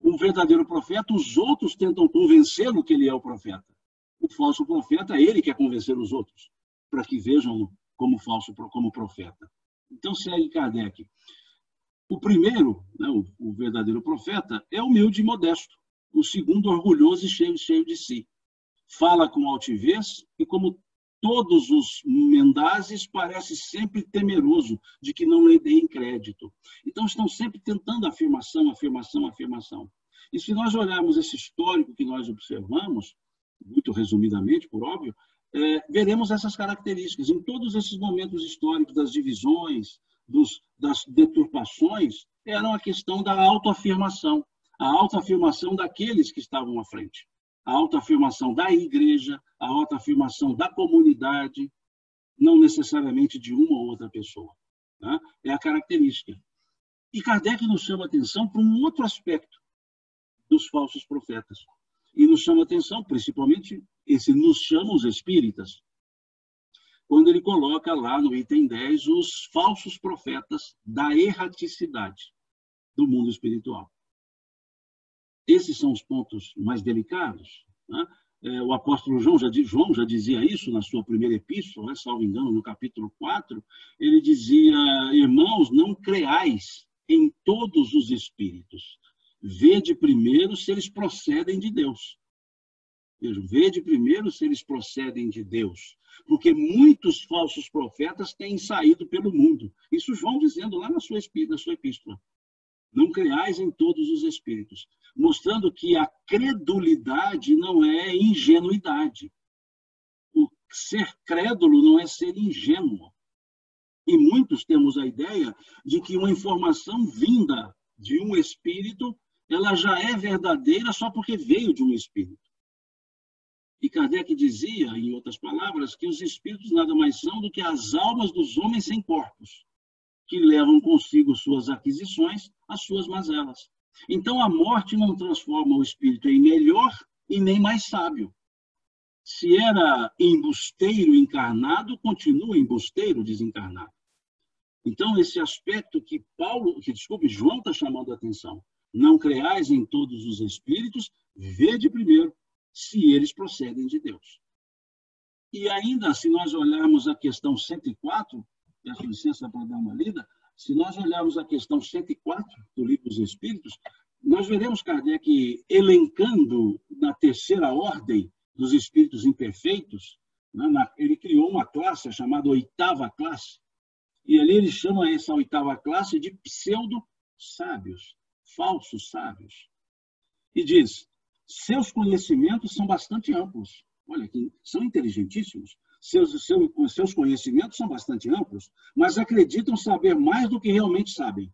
O verdadeiro profeta, os outros tentam convencê-lo que ele é o profeta. O falso profeta, ele quer convencer os outros, para que vejam como profeta. Então, segue Kardec. O primeiro, né, o verdadeiro profeta, é humilde e modesto. O segundo, orgulhoso e cheio de si. Fala com altivez e, como todos os mendazes, parece sempre temeroso de que não lhe deem crédito. Então, estão sempre tentando afirmação, afirmação, afirmação. E se nós olharmos esse histórico que nós observamos, muito resumidamente, por óbvio, veremos essas características. Em todos esses momentos históricos das divisões, das deturpações, era a questão da autoafirmação. A autoafirmação daqueles que estavam à frente. A autoafirmação da igreja, a autoafirmação da comunidade, não necessariamente de uma ou outra pessoa. Tá? É a característica. E Kardec nos chama a atenção para um outro aspecto dos falsos profetas. E nos chama a atenção, principalmente, nos chama os espíritas, quando ele coloca lá no item 10 os falsos profetas da erraticidade do mundo espiritual. Esses são os pontos mais delicados. Né? O apóstolo João já dizia isso na sua primeira epístola, né? Salvo engano, no capítulo 4, ele dizia: irmãos, não creais em todos os espíritos. Vede primeiro se eles procedem de Deus. Vejam, vede primeiro se eles procedem de Deus. Porque muitos falsos profetas têm saído pelo mundo. Isso João dizendo lá na sua epístola. Não creais em todos os espíritos. Mostrando que a credulidade não é ingenuidade. O ser crédulo não é ser ingênuo. E muitos temos a ideia de que uma informação vinda de um espírito, ela já é verdadeira só porque veio de um espírito. E Kardec dizia, em outras palavras, que os espíritos nada mais são do que as almas dos homens sem corpos, que levam consigo suas aquisições, as suas mazelas. Então, a morte não transforma o espírito em melhor e nem mais sábio. Se era embusteiro encarnado, continua embusteiro desencarnado. Então, esse aspecto que João está chamando a atenção. Não creais em todos os espíritos, vede primeiro se eles procedem de Deus. E ainda, se nós olharmos a questão 104, peço licença para dar uma lida, se nós olharmos a questão 104 do Livro dos Espíritos, nós veremos Kardec elencando na terceira ordem dos espíritos imperfeitos, né, ele criou uma classe chamada oitava classe, e ali ele chama essa oitava classe de pseudo-sábios, falsos sábios. E diz: seus conhecimentos são bastante amplos. Olha, que são inteligentíssimos. Seus conhecimentos são bastante amplos, mas acreditam saber mais do que realmente sabem.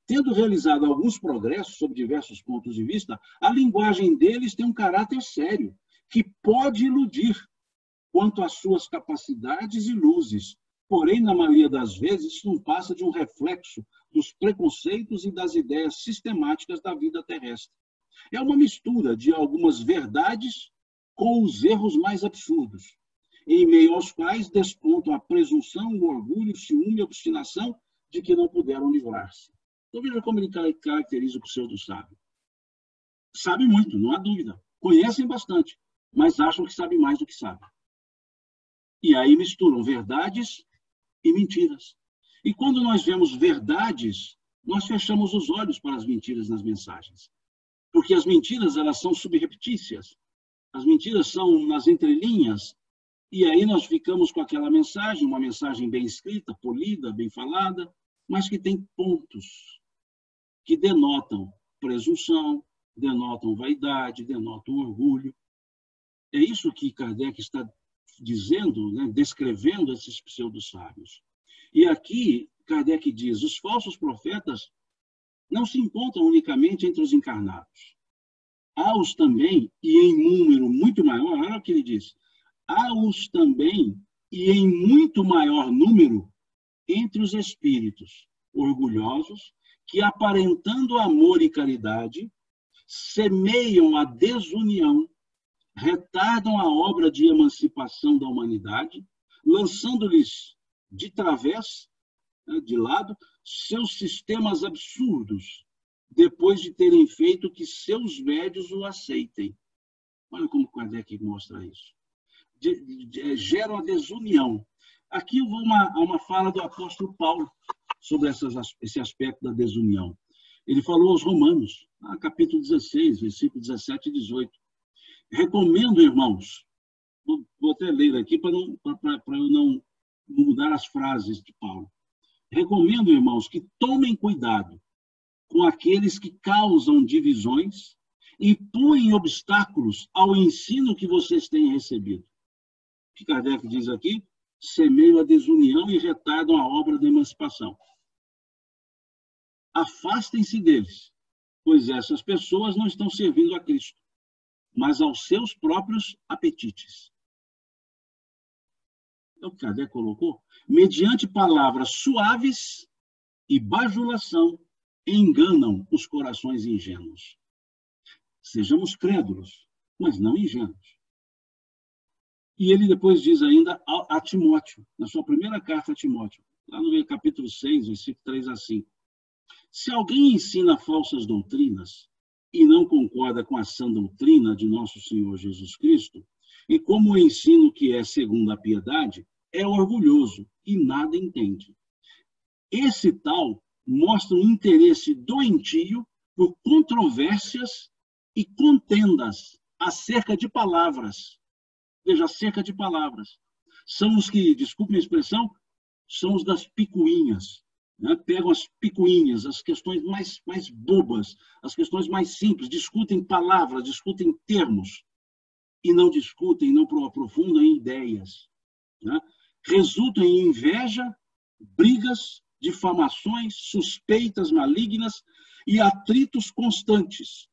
Tendo realizado alguns progressos sob diversos pontos de vista, a linguagem deles tem um caráter sério, que pode iludir quanto às suas capacidades e luzes. Porém, na maioria das vezes, isso não passa de um reflexo dos preconceitos e das ideias sistemáticas da vida terrestre. É uma mistura de algumas verdades com os erros mais absurdos, em meio aos quais despontam a presunção, o orgulho, o ciúme e a obstinação de que não puderam livrar-se. Então, veja como ele caracteriza o pseudo-sábio. Sabe muito, não há dúvida. Conhecem bastante, mas acham que sabem mais do que sabem. E aí misturam verdades e mentiras. E quando nós vemos verdades, nós fechamos os olhos para as mentiras nas mensagens. Porque as mentiras, elas são subreptícias. As mentiras são nas entrelinhas. E aí nós ficamos com aquela mensagem, uma mensagem bem escrita, polida, bem falada, mas que tem pontos que denotam presunção, denotam vaidade, denotam orgulho. É isso que Kardec está dizendo, né, descrevendo esses pseudo-sábios. E aqui Kardec diz: os falsos profetas não se encontram unicamente entre os encarnados. Há-os também, e em número muito maior, olha o que ele diz, há-os também, e em muito maior número, entre os espíritos orgulhosos, que, aparentando amor e caridade, semeiam a desunião, retardam a obra de emancipação da humanidade, lançando-lhes de través, de lado, seus sistemas absurdos, depois de terem feito que seus médios o aceitem. Olha como Kardec mostra isso. Geram a desunião. Aqui eu vou a uma fala do apóstolo Paulo sobre esse aspecto da desunião. Ele falou aos romanos, capítulo 16, versículo 17 e 18. Recomendo, irmãos, vou até ler aqui para eu não mudar as frases de Paulo. Recomendo, irmãos, que tomem cuidado com aqueles que causam divisões e põem obstáculos ao ensino que vocês têm recebido. O que Kardec diz aqui? Semeiam a desunião e retardam a obra da emancipação. Afastem-se deles, pois essas pessoas não estão servindo a Cristo, mas aos seus próprios apetites. É o que Kardec colocou. Mediante palavras suaves e bajulação, enganam os corações ingênuos. Sejamos crédulos, mas não ingênuos. E ele depois diz ainda a Timóteo, na sua primeira carta a Timóteo, lá no capítulo 6, versículo 3 a 5. Se alguém ensina falsas doutrinas e não concorda com a sã doutrina de nosso Senhor Jesus Cristo, e como o ensino que é segundo a piedade, é orgulhoso e nada entende. Esse tal mostra um interesse doentio por controvérsias e contendas acerca de palavras. Veja, acerca de palavras. São os que, desculpe a expressão, são os das picuinhas. Né? Pegam as picuinhas, as questões mais bobas, as questões mais simples, discutem palavras, discutem termos, e não discutem, não aprofundam em ideias. Né? Resultam em inveja, brigas, difamações, suspeitas malignas e atritos constantes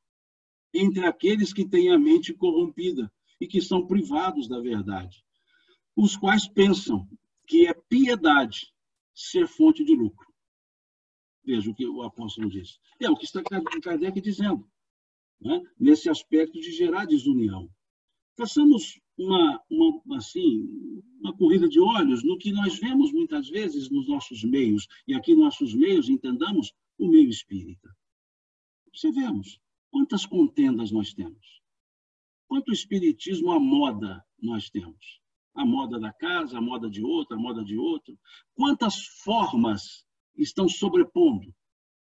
entre aqueles que têm a mente corrompida e que são privados da verdade, os quais pensam que é piedade ser fonte de lucro. Veja o que o apóstolo diz. É o que está Kardec dizendo, né? Nesse aspecto de gerar desunião. Façamos uma corrida de olhos no que nós vemos muitas vezes nos nossos meios, e aqui nossos meios, entendamos, o meio espírita. Observemos quantas contendas nós temos, quanto espiritismo à moda nós temos. A moda da casa, a moda de outra, a moda de outro. Quantas formas estão sobrepondo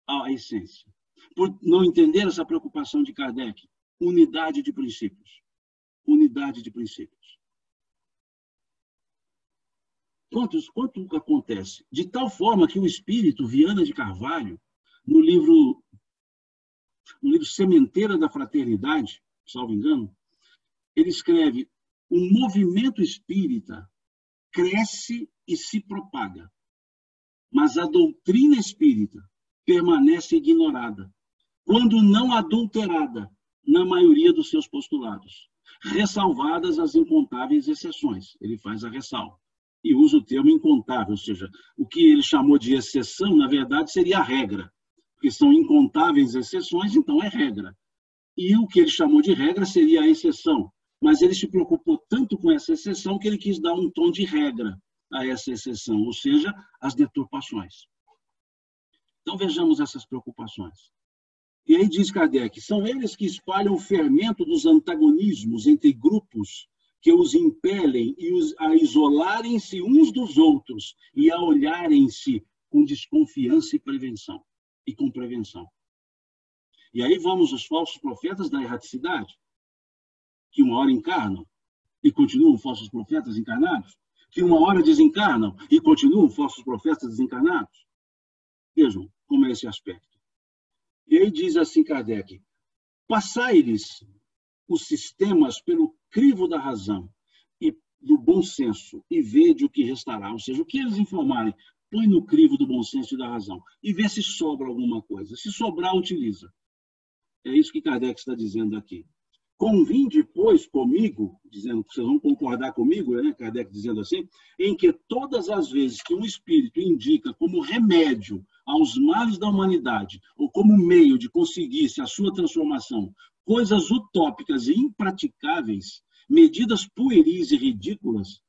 à essência. Por não entender essa preocupação de Kardec, unidade de princípios. Unidade de princípios. Quanto acontece? De tal forma que o espírito Viana de Carvalho, no livro Sementeira da Fraternidade, salvo engano, ele escreve: o movimento espírita cresce e se propaga, mas a doutrina espírita permanece ignorada, quando não adulterada na maioria dos seus postulados, ressalvadas as incontáveis exceções. Ele faz a ressalva e usa o termo incontável, ou seja, o que ele chamou de exceção, na verdade, seria a regra, porque são incontáveis exceções, então é regra. E o que ele chamou de regra seria a exceção, mas ele se preocupou tanto com essa exceção que ele quis dar um tom de regra a essa exceção, ou seja, as deturpações. Então vejamos essas preocupações. E aí diz Kardec, são eles que espalham o fermento dos antagonismos entre grupos que os impelem a isolarem-se uns dos outros e a olharem-se com desconfiança e com prevenção. E aí vamos os falsos profetas da erraticidade, que uma hora encarnam e continuam falsos profetas encarnados, que uma hora desencarnam e continuam falsos profetas desencarnados. Vejam como é esse aspecto. E aí diz assim Kardec, passai-lhes os sistemas pelo crivo da razão e do bom senso e vede o que restará. Ou seja, o que eles informarem, põe no crivo do bom senso e da razão e vê se sobra alguma coisa. Se sobrar, utiliza. É isso que Kardec está dizendo aqui. Convinde, pois, comigo, dizendo que vocês vão concordar comigo, né, Kardec dizendo assim, em que todas as vezes que um espírito indica como remédio aos males da humanidade, ou como meio de conseguir-se a sua transformação, coisas utópicas e impraticáveis, medidas pueris e ridículas,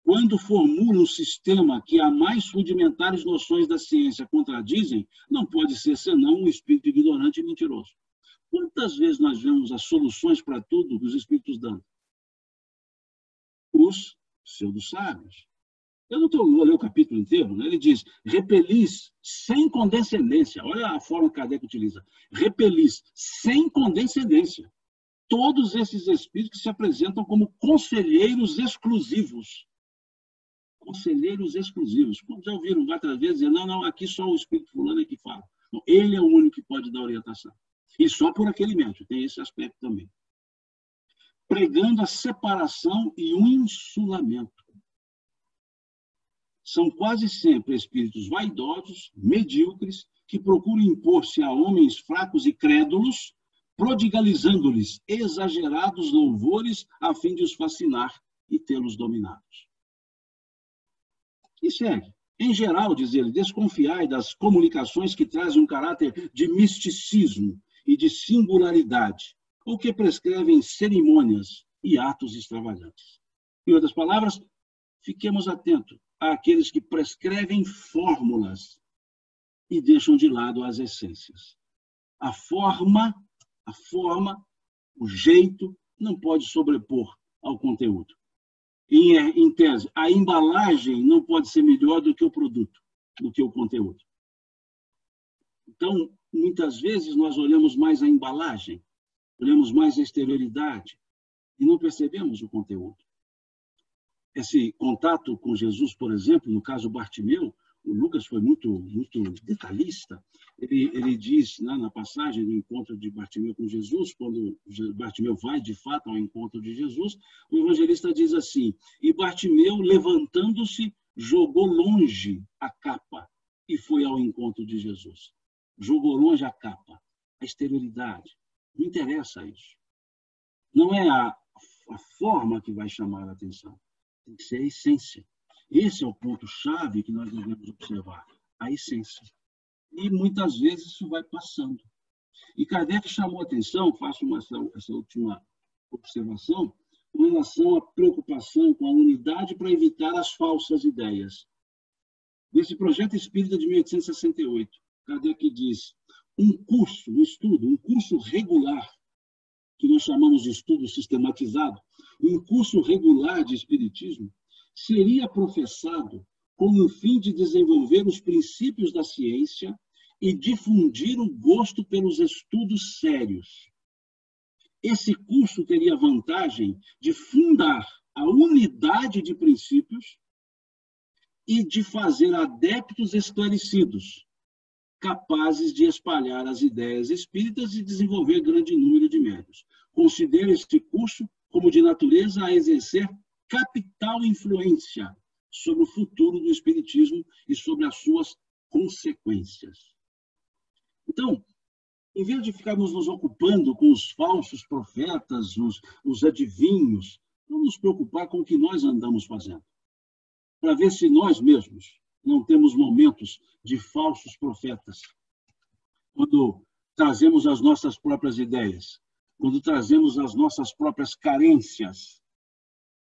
quando formula um sistema que as mais rudimentares noções da ciência contradizem, não pode ser senão um espírito ignorante e mentiroso. Quantas vezes nós vemos as soluções para tudo dos espíritos dando? Os pseudo-sábios. Eu não vou ler o capítulo inteiro, né? Ele diz, repelis sem condescendência. Olha a forma que Kardec utiliza. Repelis sem condescendência. Todos esses espíritos que se apresentam como conselheiros exclusivos. Conselheiros exclusivos. Como já ouviram várias vezes dizer, não, aqui só o espírito fulano é que fala. Não, ele é o único que pode dar orientação. E só por aquele método, tem esse aspecto também. Pregando a separação e o insulamento. São quase sempre espíritos vaidosos, medíocres, que procuram impor-se a homens fracos e crédulos, prodigalizando-lhes exagerados louvores a fim de os fascinar e tê-los dominados. E segue. Em geral, diz ele, desconfiai das comunicações que trazem um caráter de misticismo e de singularidade, ou que prescrevem cerimônias e atos extravagantes. Em outras palavras, fiquemos atentos àqueles que prescrevem fórmulas e deixam de lado as essências. A forma, o jeito, não pode sobrepor ao conteúdo. Em tese, a embalagem não pode ser melhor do que o produto, do que o conteúdo. Então, muitas vezes nós olhamos mais a embalagem, olhamos mais a exterioridade e não percebemos o conteúdo. Esse contato com Jesus, por exemplo, no caso Bartimeu, o Lucas foi muito detalhista. Ele diz, né, na passagem do encontro de Bartimeu com Jesus, quando Bartimeu vai de fato ao encontro de Jesus, o evangelista diz assim, e Bartimeu, levantando-se, jogou longe a capa e foi ao encontro de Jesus. Jogou longe a capa, a exterioridade. Não interessa isso. Não é a forma que vai chamar a atenção. Tem que ser a essência. Esse é o ponto-chave que nós devemos observar, a essência. E muitas vezes isso vai passando. E Kardec chamou a atenção, faço essa última observação, com relação à preocupação com a unidade para evitar as falsas ideias. Nesse projeto espírita de 1868, Kardec diz, um curso regular, que nós chamamos de estudo sistematizado, um curso regular de espiritismo, seria professado com o fim de desenvolver os princípios da ciência e difundir o gosto pelos estudos sérios. Esse curso teria a vantagem de fundar a unidade de princípios e de fazer adeptos esclarecidos, capazes de espalhar as ideias espíritas e desenvolver grande número de médiuns. Considero este curso como de natureza a exercer capital influência sobre o futuro do espiritismo e sobre as suas consequências. Então, em vez de ficarmos nos ocupando com os falsos profetas, os adivinhos, vamos nos preocupar com o que nós andamos fazendo, para ver se nós mesmos não temos momentos de falsos profetas, quando trazemos as nossas próprias ideias, quando trazemos as nossas próprias carências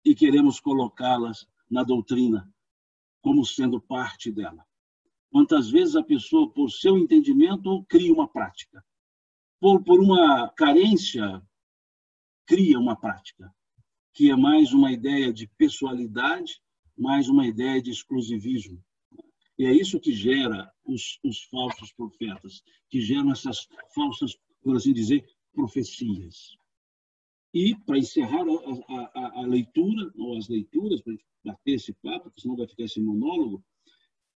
e queremos colocá-las na doutrina como sendo parte dela. Quantas vezes a pessoa, por seu entendimento, cria uma prática. Por uma carência, cria uma prática, que é mais uma ideia de pessoalidade, mais uma ideia de exclusivismo. E é isso que gera os falsos profetas, que geram essas falsas, por assim dizer, profecias. E, para encerrar a leitura, ou as leituras, para bater esse papo, porque senão vai ficar esse monólogo,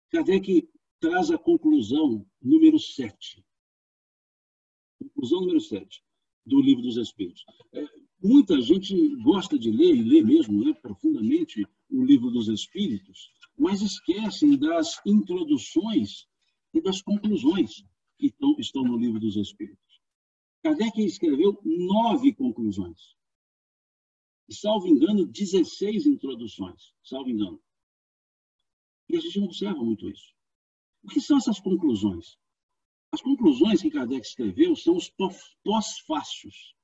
Kardec traz a conclusão número 7. Conclusão número 7 do Livro dos Espíritos. Muita gente gosta de ler, e lê mesmo, né, profundamente, o Livro dos Espíritos, mas esquecem das introduções e das conclusões que estão no Livro dos Espíritos. Kardec escreveu 9 conclusões. E, salvo engano, 16 introduções. Salvo engano. E a gente não observa muito isso. O que são essas conclusões? As conclusões que Kardec escreveu são os pós-fácios.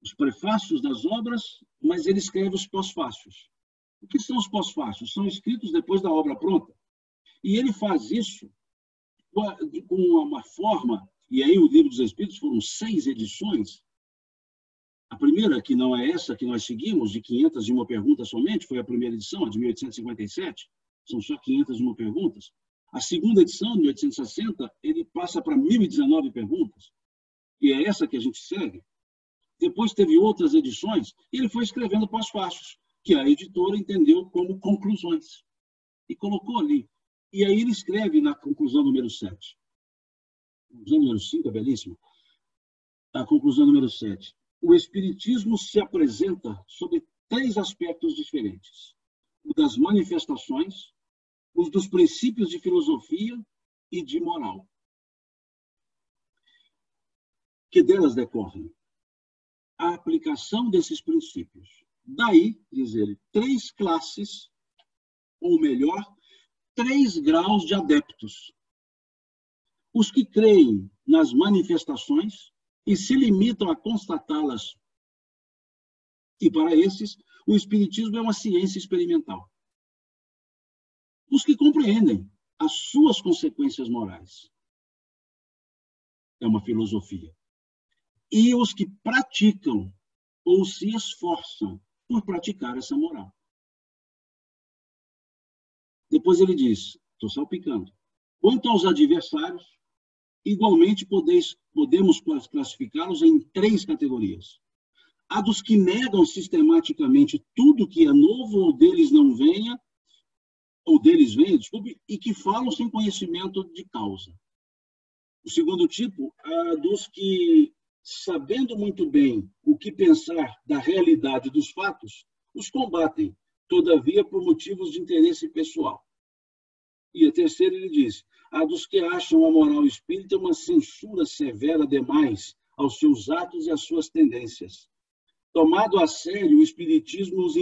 Os prefácios das obras, mas ele escreve os pós-fácios. O que são os pós-fácios? São escritos depois da obra pronta. E ele faz isso com uma forma, e aí o Livro dos Espíritos foram 6 edições, A primeira, que não é essa que nós seguimos, de 501 perguntas somente, foi a primeira edição, a de 1857, são só 501 perguntas. A segunda edição, de 1860, ele passa para 1.019 perguntas, e é essa que a gente segue. Depois teve outras edições, e ele foi escrevendo pós-fácios, que a editora entendeu como conclusões, e colocou ali. E aí ele escreve na conclusão número 7. A conclusão número 5 é belíssima. A conclusão número 7. O Espiritismo se apresenta sob 3 aspectos diferentes: o das manifestações, os dos princípios de filosofia e de moral. Que delas decorrem a aplicação desses princípios. Daí, diz ele, 3 classes, ou melhor, 3 graus de adeptos. Os que creem nas manifestações e se limitam a constatá-las. E para esses, o Espiritismo é uma ciência experimental. Os que compreendem as suas consequências morais. É uma filosofia. E os que praticam ou se esforçam por praticar essa moral. Depois ele diz, estou salpicando, quanto aos adversários, igualmente podemos classificá-los em 3 categorias. A dos que negam sistematicamente tudo que é novo ou deles venha, desculpe, e que falam sem conhecimento de causa. O segundo tipo, a dos que, sabendo muito bem o que pensar da realidade dos fatos, os combatem, todavia por motivos de interesse pessoal. E a terceira, ele diz, a dos que acham a moral espírita uma censura severa demais aos seus atos e às suas tendências. Tomado a sério, o Espiritismo os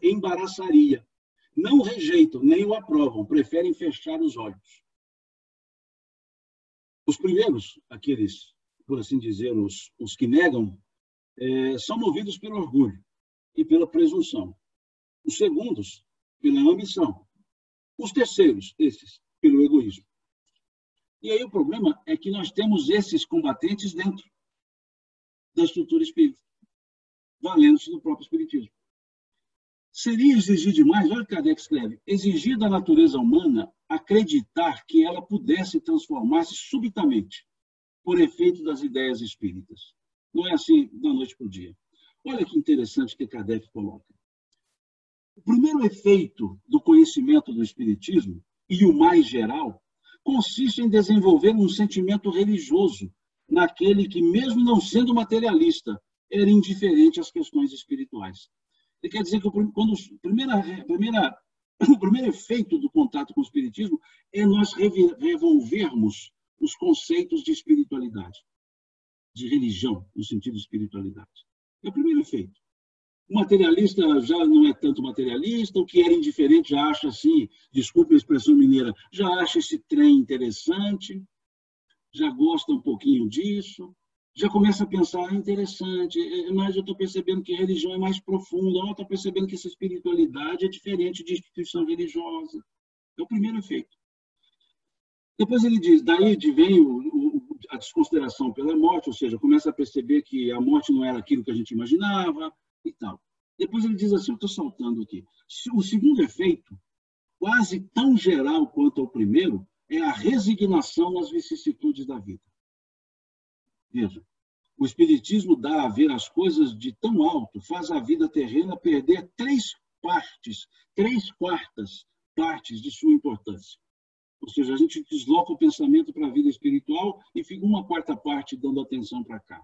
embaraçaria. Não o rejeitam, nem o aprovam, preferem fechar os olhos. Os primeiros, aqueles, por assim dizer, os que negam, são movidos pelo orgulho e pela presunção. Os segundos, pela ambição. Os terceiros, esses, pelo egoísmo. E aí o problema é que nós temos esses combatentes dentro da estrutura espírita, valendo-se do próprio espiritismo. Seria exigir demais, olha o que Kardec escreve, exigir da natureza humana acreditar que ela pudesse transformar-se subitamente por efeito das ideias espíritas. Não é assim da noite para o dia. Olha que interessante que Kardec coloca. O primeiro efeito do conhecimento do espiritismo, e o mais geral, consiste em desenvolver um sentimento religioso naquele que, mesmo não sendo materialista, era indiferente às questões espirituais. Ele quer dizer que o primeiro efeito do contato com o espiritismo é nós revolvermos os conceitos de espiritualidade, de religião, no sentido de espiritualidade. É o primeiro efeito. O materialista já não é tanto materialista, o que era indiferente já acha assim, desculpe a expressão mineira, já acha esse trem interessante, já gosta um pouquinho disso, já começa a pensar, interessante, mas eu estou percebendo que a religião é mais profunda, eu estou percebendo que essa espiritualidade é diferente de instituição religiosa. É o primeiro efeito. Depois ele diz, daí vem a desconsideração pela morte, ou seja, começa a perceber que a morte não era aquilo que a gente imaginava e tal. Depois ele diz assim, eu estou saltando aqui, o segundo efeito, quase tão geral quanto o primeiro, é a resignação nas vicissitudes da vida. Veja, o Espiritismo dá a ver as coisas de tão alto, faz a vida terrena perder 3/4 partes de sua importância. Ou seja, a gente desloca o pensamento para a vida espiritual e fica 1/4 parte dando atenção para cá.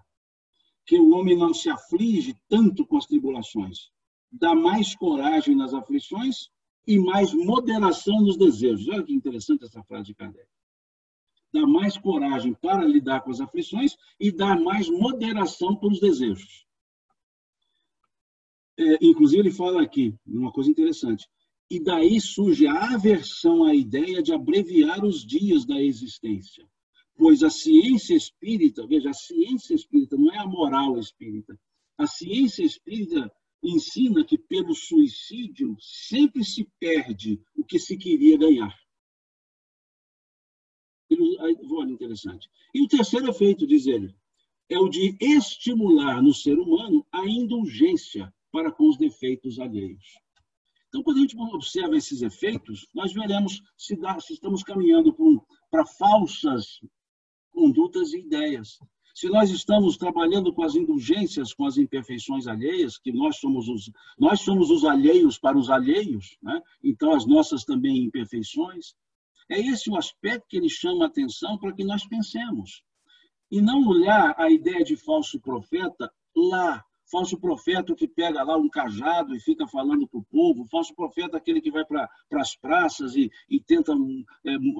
Que o homem não se aflige tanto com as tribulações, dá mais coragem nas aflições e mais moderação nos desejos. Olha que interessante essa frase de Kardec. Dá mais coragem para lidar com as aflições e dá mais moderação para os desejos. Inclusive, ele fala aqui uma coisa interessante. E daí surge a aversão à ideia de abreviar os dias da existência. Pois a ciência espírita, veja, a ciência espírita não é a moral espírita. A ciência espírita ensina que pelo suicídio sempre se perde o que se queria ganhar. Olha, interessante. E o terceiro efeito, diz ele, é o de estimular no ser humano a indulgência para com os defeitos alheios. Então, quando a gente observa esses efeitos, nós veremos se estamos caminhando para falsas condutas e ideias. Se nós estamos trabalhando com as indulgências, com as imperfeições alheias, que nós somos os alheios para os alheios, né? Então as nossas também imperfeições. É esse o aspecto que ele chama a atenção para que nós pensemos. E não olhar a ideia de falso profeta lá. Falso profeta que pega lá um cajado e fica falando para o povo. Falso profeta aquele que vai para as praças e tenta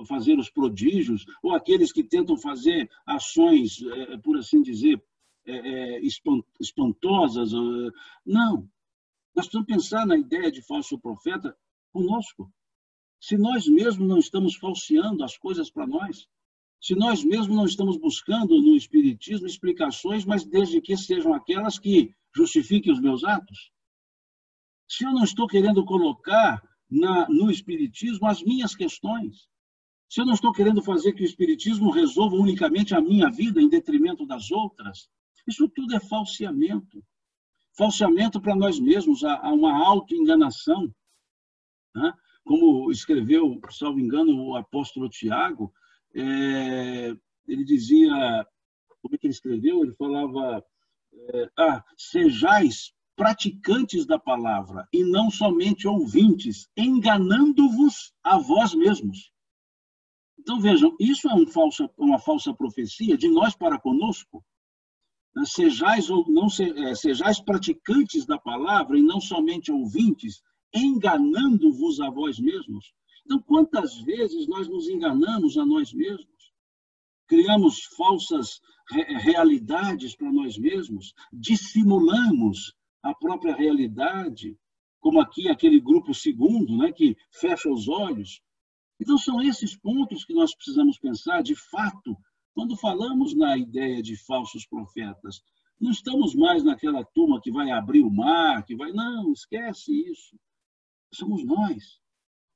fazer os prodígios. Ou aqueles que tentam fazer ações, por assim dizer, espantosas. Não. Nós precisamos pensar na ideia de falso profeta conosco. Se nós mesmos não estamos falseando as coisas para nós, se nós mesmos não estamos buscando no Espiritismo explicações, mas desde que sejam aquelas que justifiquem os meus atos. Se eu não estou querendo colocar no Espiritismo as minhas questões, se eu não estou querendo fazer que o Espiritismo resolva unicamente a minha vida em detrimento das outras, isso tudo é falseamento. Falseamento para nós mesmos, há uma autoenganação, né? Como escreveu, salvo engano, o apóstolo Tiago, ele dizia, como é que ele escreveu? Ele falava, sejais praticantes da palavra e não somente ouvintes, enganando-vos a vós mesmos. Então, vejam, isso é uma falsa profecia de nós para conosco. Sejais praticantes da palavra e não somente ouvintes, enganando-vos a vós mesmos. Então, quantas vezes nós nos enganamos a nós mesmos? Criamos falsas realidades para nós mesmos, dissimulamos a própria realidade, como aqui aquele grupo segundo, né, que fecha os olhos. Então, são esses pontos que nós precisamos pensar, de fato, quando falamos na ideia de falsos profetas. Não estamos mais naquela turma que vai abrir o mar, Não, esquece isso. Somos nós.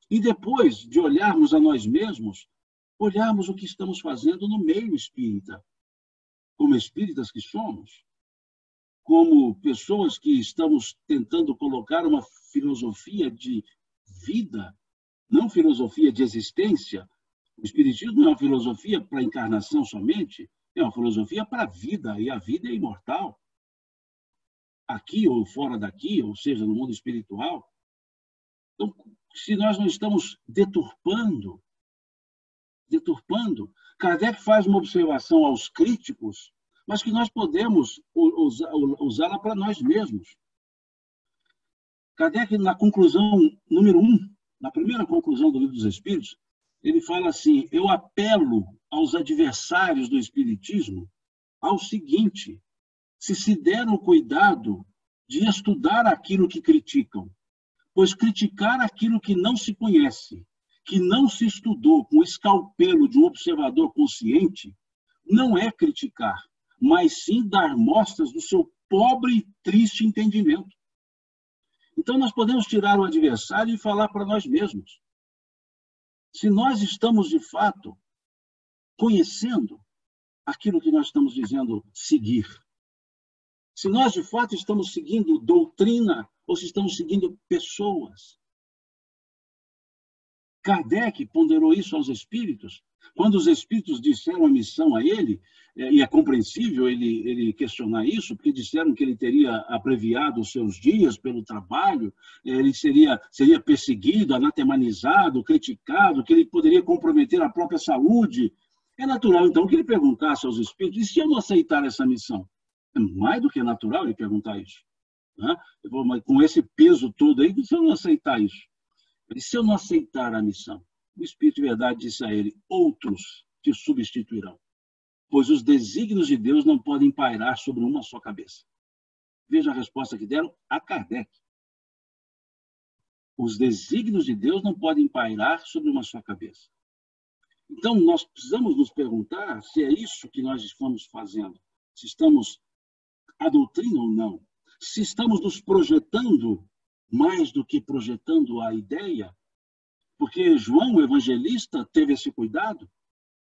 E depois de olharmos a nós mesmos, olharmos o que estamos fazendo no meio espírita, como espíritas que somos, como pessoas que estamos tentando colocar uma filosofia de vida, não filosofia de existência. O Espiritismo não é uma filosofia para a encarnação somente, é uma filosofia para a vida, e a vida é imortal. Aqui ou fora daqui, ou seja, no mundo espiritual. Então, se nós não estamos deturpando, Kardec faz uma observação aos críticos, mas que nós podemos usá-la para nós mesmos. Kardec, na conclusão número 1, na primeira conclusão do Livro dos Espíritos, ele fala assim: eu apelo aos adversários do Espiritismo ao seguinte: se deram o cuidado de estudar aquilo que criticam, pois criticar aquilo que não se conhece, que não se estudou com o escalpelo de um observador consciente, não é criticar, mas sim dar mostras do seu pobre e triste entendimento. Então, nós podemos tirar o adversário e falar para nós mesmos. Se nós estamos, de fato, conhecendo aquilo que nós estamos dizendo seguir, se nós, de fato, estamos seguindo doutrina ou se estamos seguindo pessoas. Kardec ponderou isso aos espíritos. Quando os espíritos disseram a missão a ele, e é compreensível ele questionar isso, porque disseram que ele teria abreviado os seus dias pelo trabalho, ele seria perseguido, anatemanizado, criticado, que ele poderia comprometer a própria saúde. É natural, então, que ele perguntasse aos espíritos: e se eu não aceitar essa missão? É mais do que natural ele perguntar isso. Né? Mas com esse peso todo aí, se eu não aceitar isso? E se eu não aceitar a missão? O Espírito de Verdade disse a ele: outros te substituirão, pois os desígnios de Deus não podem pairar sobre uma só cabeça. Veja a resposta que deram a Kardec. Os desígnios de Deus não podem pairar sobre uma só cabeça. Então, nós precisamos nos perguntar se é isso que nós estamos fazendo, se estamos a doutrina ou não, se estamos nos projetando mais do que projetando a ideia, porque João, o evangelista, teve esse cuidado.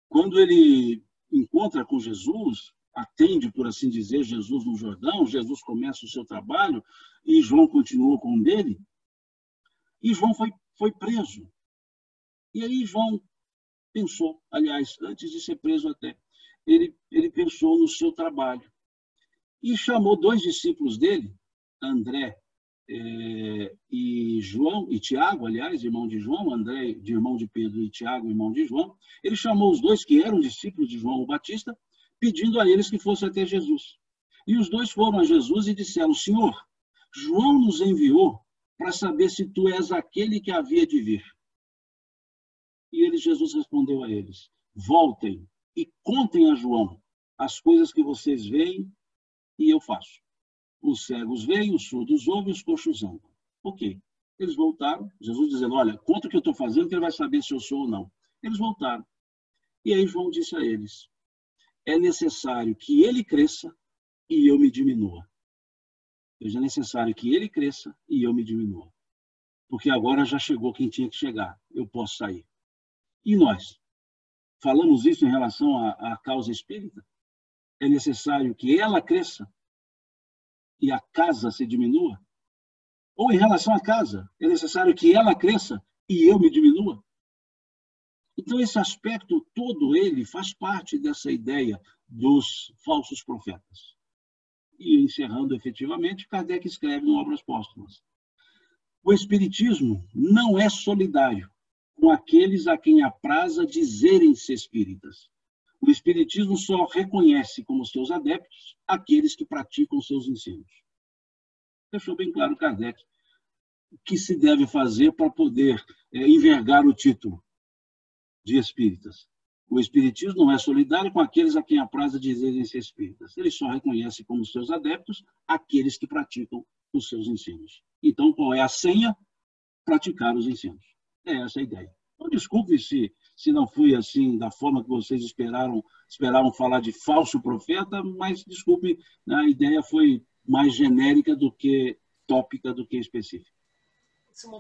Quando ele encontra com Jesus, atende, por assim dizer, Jesus no Jordão, Jesus começa o seu trabalho e João continuou com o dele, e João foi preso. E aí João pensou, aliás, antes de ser preso até, ele pensou no seu trabalho e chamou 2 discípulos dele, André e João, e Tiago, aliás, irmão de João, André, de irmão de Pedro, e Tiago, irmão de João. Ele chamou os 2 que eram discípulos de João o Batista, pedindo a eles que fossem até Jesus. E os 2 foram a Jesus e disseram: Senhor, João nos enviou para saber se tu és aquele que havia de vir. E Jesus respondeu a eles: voltem e contem a João as coisas que vocês veem e eu faço. Os cegos veem, os surdos ouvem, os coxos andam. Ok. Eles voltaram, Jesus dizendo: olha, conta o que eu estou fazendo que ele vai saber se eu sou ou não. Eles voltaram. E aí João disse a eles: é necessário que ele cresça e eu me diminua. É necessário que ele cresça e eu me diminua. Porque agora já chegou quem tinha que chegar. Eu posso sair. E nós? Falamos isso em relação à causa espírita? É necessário que ela cresça e a casa se diminua? Ou em relação à casa, é necessário que ela cresça e eu me diminua? Então, esse aspecto todo, ele faz parte dessa ideia dos falsos profetas. E, encerrando efetivamente, Kardec escreve em Obras Póstumas: o Espiritismo não é solidário com aqueles a quem apraza dizerem-se espíritas. O Espiritismo só reconhece como seus adeptos aqueles que praticam seus ensinos. Deixou bem claro Kardec o que se deve fazer para poder envergar o título de espíritas. O Espiritismo não é solidário com aqueles a quem apraza dizerem-se espíritas. Ele só reconhece como seus adeptos aqueles que praticam os seus ensinos. Então, qual é a senha? Praticar os ensinos. É essa a ideia. Então, desculpe se não fui assim, da forma que vocês esperavam falar de falso profeta, mas desculpe, a ideia foi mais genérica do que tópica, do que específica.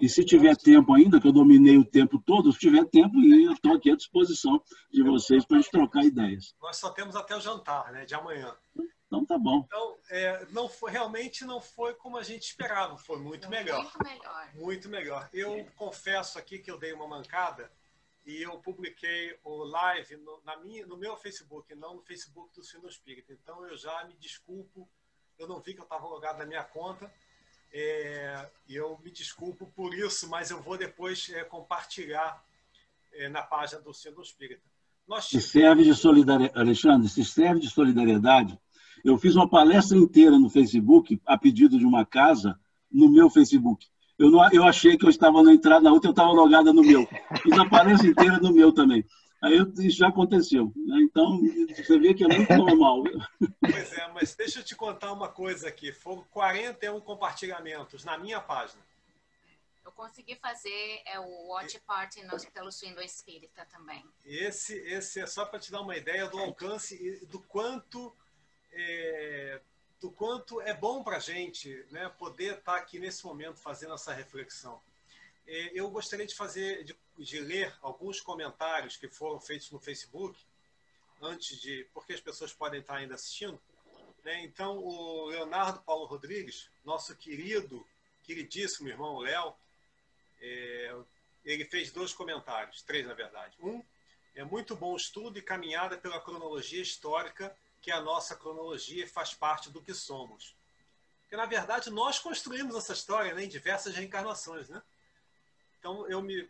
E se tiver tempo ainda, que eu dominei o tempo todo, se tiver tempo, eu estou aqui à disposição de vocês para a gente trocar ideias. Nós só temos até o jantar, né, de amanhã. Então tá bom. Então, realmente não foi como a gente esperava, foi muito melhor. Muito melhor. Muito melhor. Eu confesso aqui que eu dei uma mancada e eu publiquei o live no meu Facebook, não no Facebook do Sino Espírita. Então eu já me desculpo, eu não vi que eu estava logado na minha conta, e eu me desculpo por isso, mas eu vou depois compartilhar na página do Sino Espírita. Se serve de solidariedade, Alexandre, se serve de solidariedade. Eu fiz uma palestra inteira no Facebook, a pedido de uma casa, no meu Facebook. Eu achei que eu estava na entrada, na outra eu estava logada no meu. Fiz a palestra inteira no meu também. Aí isso já aconteceu. Então, você vê que é muito normal. Pois é, mas deixa eu te contar uma coisa aqui. Foram 41 compartilhamentos na minha página. Eu consegui fazer o Watch Party pelo Sino Espírita também. Esse é só para te dar uma ideia do alcance e do quanto é bom para a gente, né, poder estar aqui nesse momento fazendo essa reflexão. Eu gostaria de ler alguns comentários que foram feitos no Facebook, porque as pessoas podem estar ainda assistindo. Né? Então, o Leonardo Paulo Rodrigues, nosso queridíssimo irmão Léo, ele fez 2 comentários, 3 na verdade. É muito bom o estudo e caminhada pela cronologia histórica, que é a nossa cronologia e faz parte do que somos. Porque, na verdade, nós construímos essa história, né, em diversas reencarnações. Né? Então, eu me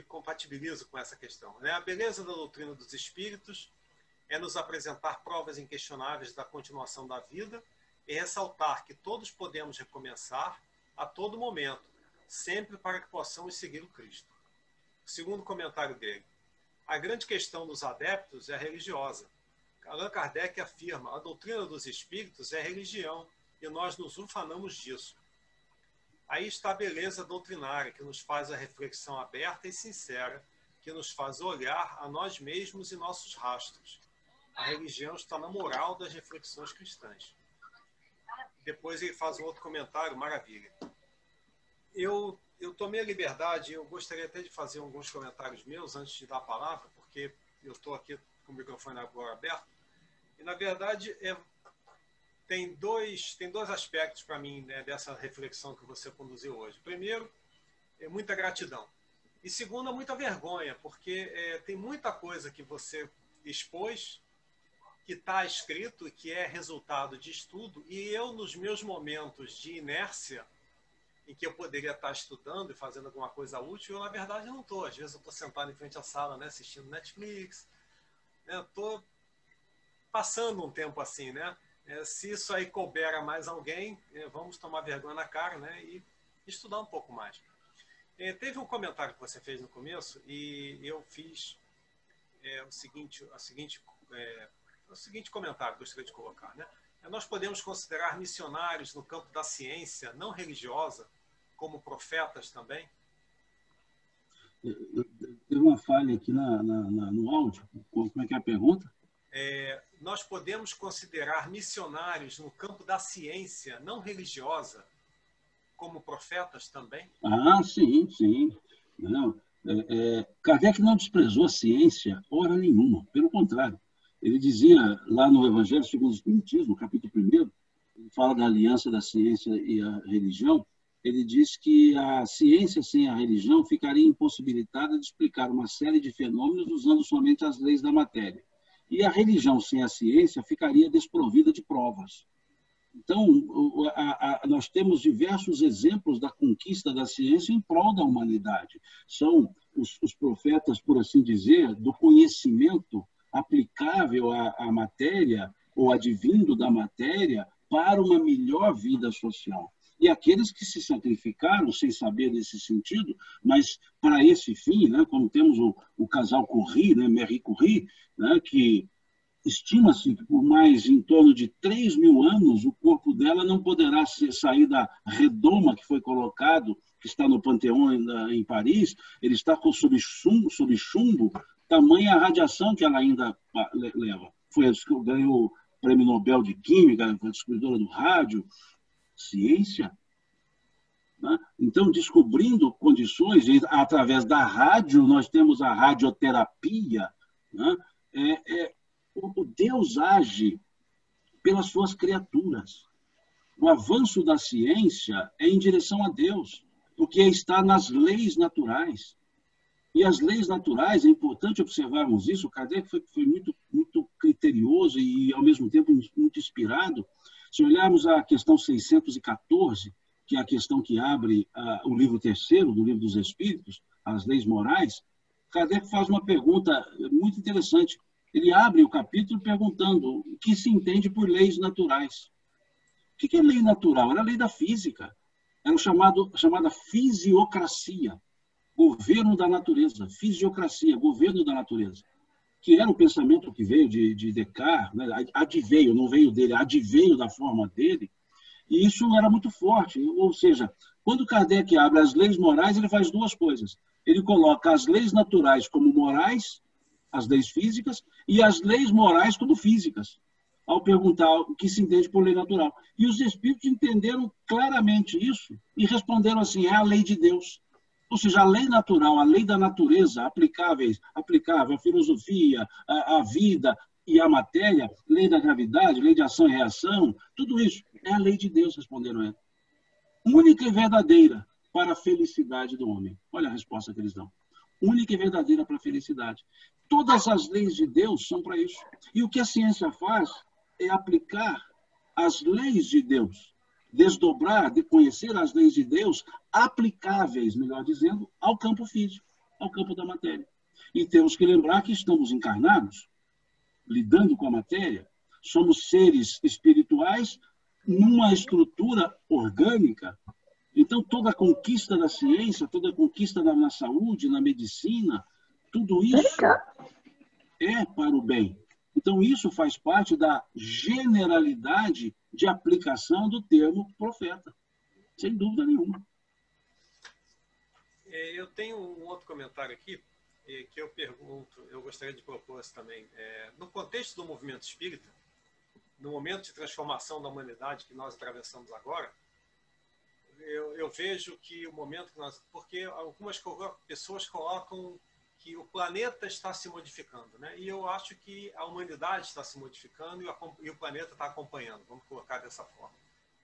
compatibilizo com essa questão. Né? A beleza da doutrina dos espíritos é nos apresentar provas inquestionáveis da continuação da vida e ressaltar que todos podemos recomeçar a todo momento, sempre para que possamos seguir o Cristo. O segundo comentário dele: a grande questão dos adeptos é religiosa. Allan Kardec afirma: a doutrina dos espíritos é religião e nós nos ufanamos disso. Aí está a beleza doutrinária, que nos faz a reflexão aberta e sincera, que nos faz olhar a nós mesmos e nossos rastros. A religião está na moral das reflexões cristãs. Depois ele faz um outro comentário, maravilha. Eu tomei a liberdade, eu gostaria até de fazer alguns comentários meus antes de dar a palavra, porque eu estou aqui com o microfone agora aberto. E, na verdade, tem dois aspectos para mim, né, dessa reflexão que você conduziu hoje. Primeiro, muita gratidão. E segundo, muita vergonha, porque tem muita coisa que você expôs, que está escrito e que é resultado de estudo, e eu, nos meus momentos de inércia, em que eu poderia estar estudando e fazendo alguma coisa útil, eu, na verdade, não estou. Às vezes eu estou sentado em frente à sala, né, assistindo Netflix, né, estou passando um tempo assim, né? Se isso aí couber a mais alguém, vamos tomar vergonha na cara, né, e estudar um pouco mais. Teve um comentário que você fez no começo e eu fiz o seguinte comentário que eu gostaria de colocar, né? Nós podemos considerar missionários no campo da ciência não religiosa como profetas também? Teve uma falha aqui no áudio. Como é que é a pergunta? Nós podemos considerar missionários no campo da ciência não religiosa como profetas também? Ah, sim, sim. Não, Kardec não desprezou a ciência hora nenhuma, pelo contrário. Ele dizia lá no Evangelho segundo o Espiritismo, capítulo 1, ele fala da aliança da ciência e a religião, ele diz que a ciência sem a religião ficaria impossibilitada de explicar uma série de fenômenos usando somente as leis da matéria. E a religião sem a ciência ficaria desprovida de provas. Então, nós temos diversos exemplos da conquista da ciência em prol da humanidade. São os profetas, por assim dizer, do conhecimento aplicável à matéria, ou advindo da matéria, para uma melhor vida social. E aqueles que se sacrificaram, sem saber desse sentido, mas para esse fim, né, como temos o casal Curie, né, Marie Curie, né, que estima-se que por mais em torno de 3.000 anos o corpo dela não poderá sair da redoma que foi colocado, que está no Panteão em Paris. Ele está sob chumbo, tamanha a radiação que ela ainda leva. Ganhou o Prêmio Nobel de Química, foi a descobridora do rádio. Ciência. Né? Então, descobrindo condições, através da rádio, nós temos a radioterapia, né? O Deus age pelas suas criaturas. O avanço da ciência é em direção a Deus, porque está nas leis naturais. E as leis naturais, é importante observarmos isso, o Kardec foi muito, muito criterioso e, ao mesmo tempo, muito inspirado. Se olharmos a questão 614, que é a questão que abre o livro terceiro do Livro dos Espíritos, as leis morais, Kardec faz uma pergunta muito interessante. Ele abre o capítulo perguntando o que se entende por leis naturais. O que é lei natural? Era a lei da física. Era chamada fisiocracia, governo da natureza. Fisiocracia, governo da natureza. Que era o pensamento que veio de Descartes, né? Adveio, não veio dele, adveio da forma dele. E isso era muito forte. Ou seja, quando Kardec abre as leis morais, ele faz duas coisas. Ele coloca as leis naturais como morais, as leis físicas, e as leis morais como físicas, ao perguntar o que se entende por lei natural. E os espíritos entenderam claramente isso e responderam assim: é a lei de Deus. Ou seja, a lei natural, a lei da natureza, aplicável à filosofia, à vida e à matéria, lei da gravidade, lei de ação e reação, tudo isso é a lei de Deus, responderam eles. Única e verdadeira para a felicidade do homem. Olha a resposta que eles dão. Única e verdadeira para a felicidade. Todas as leis de Deus são para isso. E o que a ciência faz é aplicar as leis de Deus, desdobrar, de conhecer as leis de Deus, aplicáveis, melhor dizendo, ao campo físico, ao campo da matéria. E temos que lembrar que estamos encarnados, lidando com a matéria, somos seres espirituais numa estrutura orgânica. Então, toda a conquista da ciência, toda a conquista na saúde, na medicina, tudo isso é para o bem. Então, isso faz parte da generalidade de aplicação do termo profeta, sem dúvida nenhuma. Eu tenho um outro comentário aqui, que eu gostaria de propor também. No contexto do movimento espírita, no momento de transformação da humanidade que nós atravessamos agora, eu vejo que o momento que nós... Porque algumas pessoas colocam que o planeta está se modificando, né? E eu acho que a humanidade está se modificando e o planeta está acompanhando, vamos colocar dessa forma.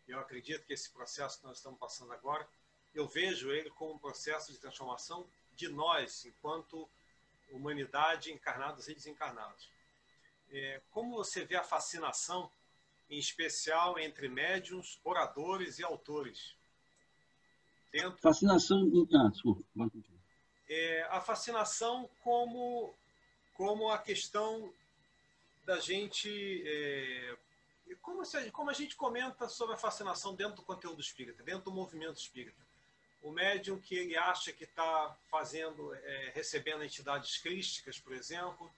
Eu acredito que esse processo que nós estamos passando agora, eu vejo ele como um processo de transformação de nós, enquanto humanidade, encarnados e desencarnados. Como você vê a fascinação, em especial entre médiuns, oradores e autores? Fascinação... desculpa. A fascinação como a questão da gente... como a gente comenta sobre a fascinação dentro do conteúdo espírita, dentro do movimento espírita. O médium que ele acha que está recebendo entidades crísticas, por exemplo,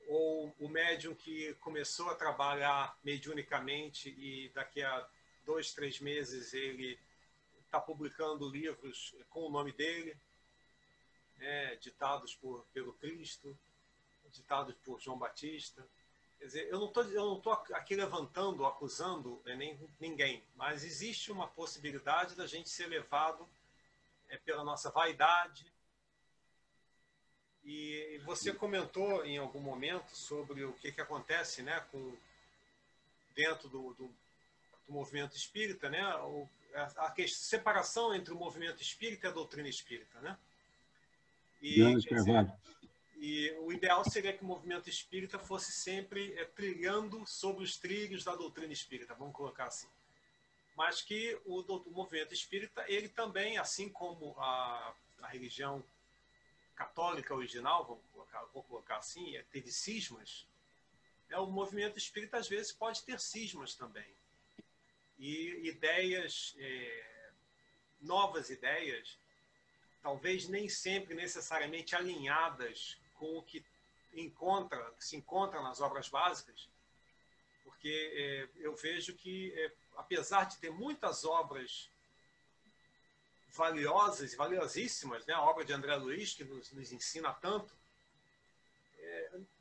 ou o médium que começou a trabalhar mediunicamente e daqui a 2, 3 meses ele está publicando livros com o nome dele, ditados pelo Cristo, ditados por João Batista. Quer dizer, eu não estou aqui levantando, acusando ninguém, mas existe uma possibilidade da gente ser levado pela nossa vaidade. E você comentou em algum momento sobre o que acontece, né, dentro do movimento espírita, né, a separação entre o movimento espírita e a doutrina espírita, né? E o ideal seria que o movimento espírita fosse sempre trilhando sobre os trilhos da doutrina espírita, vamos colocar assim. Mas que o movimento espírita, ele também, assim como a religião católica original, vou colocar assim, teve cismas, o movimento espírita às vezes pode ter cismas também. E ideias, novas ideias, talvez nem sempre necessariamente alinhadas com o que se encontra nas obras básicas, porque eu vejo que, apesar de ter muitas obras valiosas e valiosíssimas, né, a obra de André Luiz, que nos ensina tanto,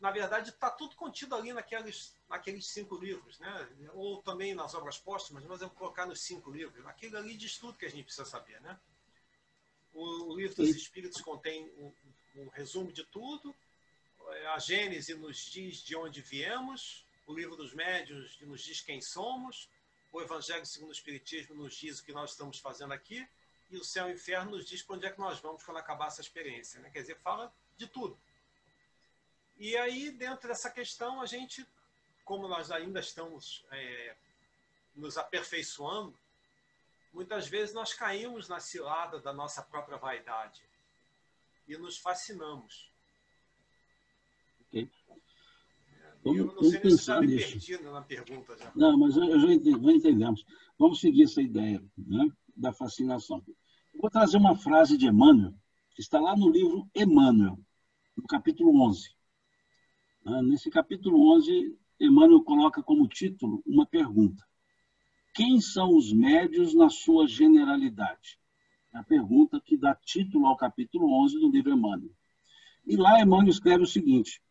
na verdade está tudo contido ali naqueles 5 livros, né? Ou também nas obras póstumas, mas eu vou colocar nos 5 livros. Aquilo ali diz tudo que a gente precisa saber, né? O livro dos Espíritos contém um resumo de tudo. A Gênese nos diz de onde viemos. O livro dos Médiuns nos diz quem somos. O Evangelho segundo o Espiritismo nos diz o que nós estamos fazendo aqui. E o Céu e o Inferno nos diz para onde é que nós vamos quando acabar essa experiência, né? Quer dizer, fala de tudo. E aí, dentro dessa questão, a gente, como nós ainda estamos nos aperfeiçoando, muitas vezes nós caímos na cilada da nossa própria vaidade e nos fascinamos. Okay. Eu não sei se já me perdi na pergunta. Já. Não, mas já entendemos. Vamos seguir essa ideia, né, da fascinação. Eu vou trazer uma frase de Emmanuel, que está lá no livro Emmanuel, no capítulo 11. Nesse capítulo 11, Emmanuel coloca como título uma pergunta. Quem são os médiuns na sua generalidade? É a pergunta que dá título ao capítulo 11 do livro Emmanuel. E lá Emmanuel escreve o seguinte: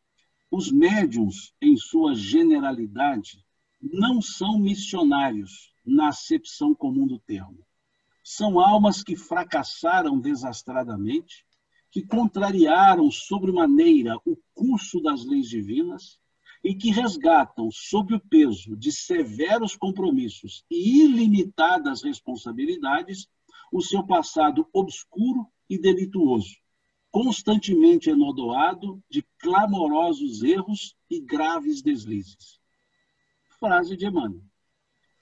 os médiuns, em sua generalidade, não são missionários na acepção comum do termo. São almas que fracassaram desastradamente, que contrariaram sobremaneira o curso das leis divinas e que resgatam, sob o peso de severos compromissos e ilimitadas responsabilidades, o seu passado obscuro e delituoso, constantemente enodoado de clamorosos erros e graves deslizes. Frase de Emmanuel.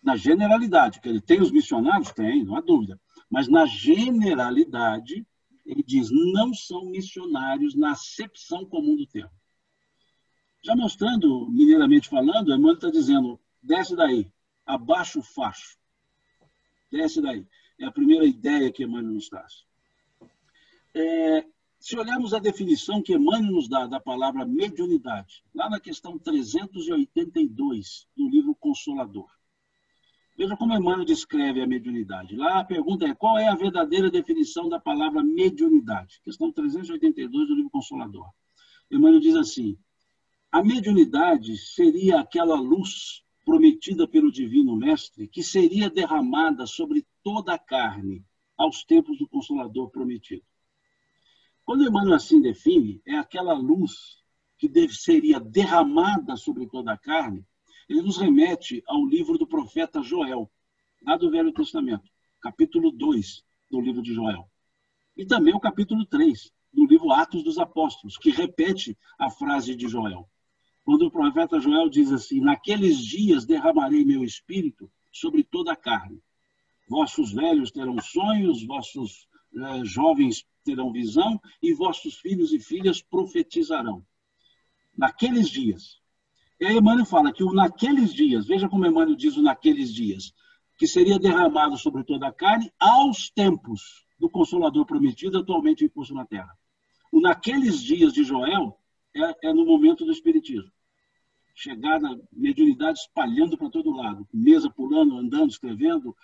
Na generalidade, que ele tem os missionários? Tem, não há dúvida. Mas na generalidade, ele diz, não são missionários na acepção comum do termo. Já mostrando, mineiramente falando, Emmanuel está dizendo, desce daí, abaixa o facho. Desce daí. É a primeira ideia que Emmanuel nos traz. Se olharmos a definição que Emmanuel nos dá da palavra mediunidade, lá na questão 382 do livro Consolador, veja como Emmanuel descreve a mediunidade. Lá a pergunta é, qual é a verdadeira definição da palavra mediunidade? Questão 382 do livro Consolador. Emmanuel diz assim, a mediunidade seria aquela luz prometida pelo Divino Mestre que seria derramada sobre toda a carne aos tempos do Consolador prometido. Quando Emmanuel assim define, é aquela luz que seria derramada sobre toda a carne, ele nos remete ao livro do profeta Joel, lá do Velho Testamento, capítulo 2 do livro de Joel. E também o capítulo 3 do livro Atos dos Apóstolos, que repete a frase de Joel. Quando o profeta Joel diz assim: naqueles dias derramarei meu espírito sobre toda a carne. Vossos velhos terão sonhos, vossos jovens terão visão, e vossos filhos e filhas profetizarão. Naqueles dias. E aí Emmanuel fala que o naqueles dias, veja como Emmanuel diz o naqueles dias, que seria derramado sobre toda a carne aos tempos do Consolador prometido, atualmente em curso na Terra. O naqueles dias de Joel é no momento do Espiritismo. Chegada, mediunidade espalhando para todo lado, mesa pulando, andando, escrevendo,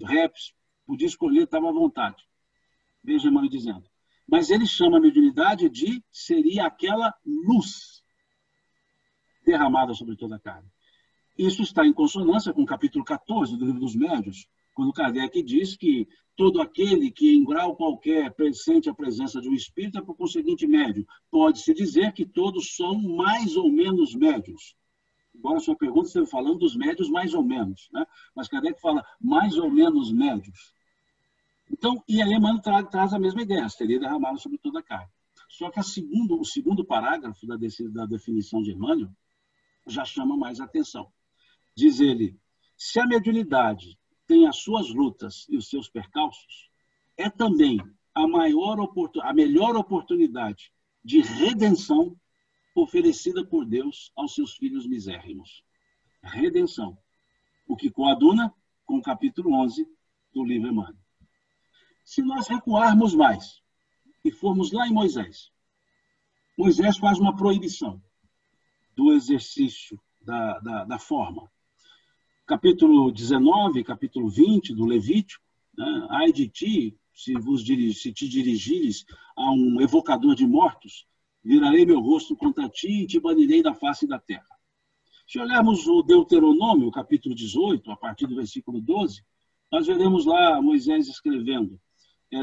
raps, podia escolher, estava à vontade. Veja Emmanuel dizendo. Mas ele chama a mediunidade de seria aquela luz derramada sobre toda a carne. Isso está em consonância com o capítulo 14 do Livro dos Médiuns, quando Kardec diz que todo aquele que em grau qualquer sente a presença de um espírito é por conseguinte médium. Pode-se dizer que todos são mais ou menos médiuns. Agora a sua pergunta está falando dos médiuns mais ou menos, né? Mas Kardec fala mais ou menos médiuns. Então, e aí Emmanuel traz a mesma ideia, seria derramado sobre toda a carne. Só que o segundo parágrafo da definição de Emmanuel já chama mais atenção. Diz ele, se a mediunidade tem as suas lutas e os seus percalços, é também a melhor oportunidade de redenção oferecida por Deus aos seus filhos misérrimos. Redenção. O que coaduna com o capítulo 11 do livro Emmanuel. Se nós recuarmos mais e formos lá em Moisés, Moisés faz uma proibição do exercício da forma. Capítulo 19, capítulo 20 do Levítico, né? Ai de ti, se te dirigires a um evocador de mortos, virarei meu rosto contra ti e te banirei da face da terra. Se olharmos o Deuteronômio, capítulo 18, a partir do versículo 12, nós veremos lá Moisés escrevendo: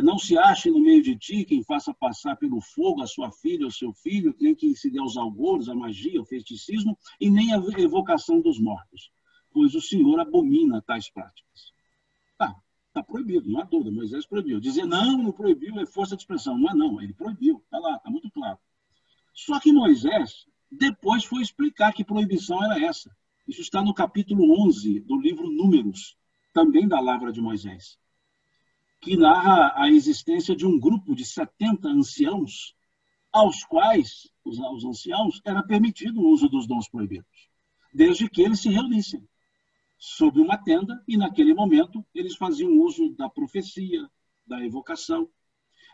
não se ache no meio de ti quem faça passar pelo fogo a sua filha ou seu filho, nem quem se dê aos algoros, a magia, o feiticismo, e nem a evocação dos mortos, pois o Senhor abomina tais práticas. Está proibido, não há dúvida, Moisés proibiu. Dizer não proibiu é força de expressão. Não é não, ele proibiu, está lá, está muito claro. Só que Moisés depois foi explicar que proibição era essa. Isso está no capítulo 11 do livro Números, também da Lavra de Moisés, que narra a existência de um grupo de 70 anciãos, aos quais, os anciãos, era permitido o uso dos dons proibidos, desde que eles se reunissem sob uma tenda, e naquele momento eles faziam uso da profecia, da evocação.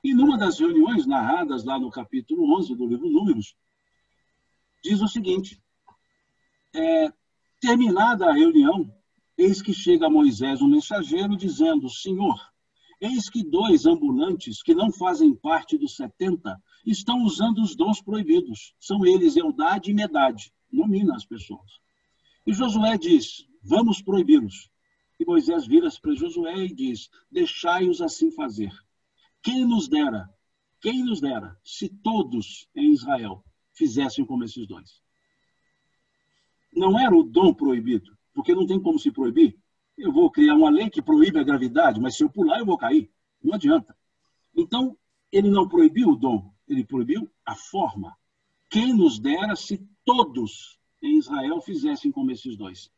E numa das reuniões narradas lá no capítulo 11 do livro Números, diz o seguinte: terminada a reunião, eis que chega a Moisés um mensageiro dizendo: Senhor, eis que 2 ambulantes que não fazem parte dos 70 estão usando os dons proibidos. São eles Eldade e Medade. Nomina as pessoas. E Josué diz: vamos proibi-los. E Moisés vira-se para Josué e diz: deixai-os assim fazer. Quem nos dera, se todos em Israel fizessem como esses 2. Não era o dom proibido, porque não tem como se proibir. Eu vou criar uma lei que proíbe a gravidade, mas se eu pular eu vou cair. Não adianta. Então, ele não proibiu o dom, ele proibiu a forma. Quem nos dera se todos em Israel fizessem como esses 2.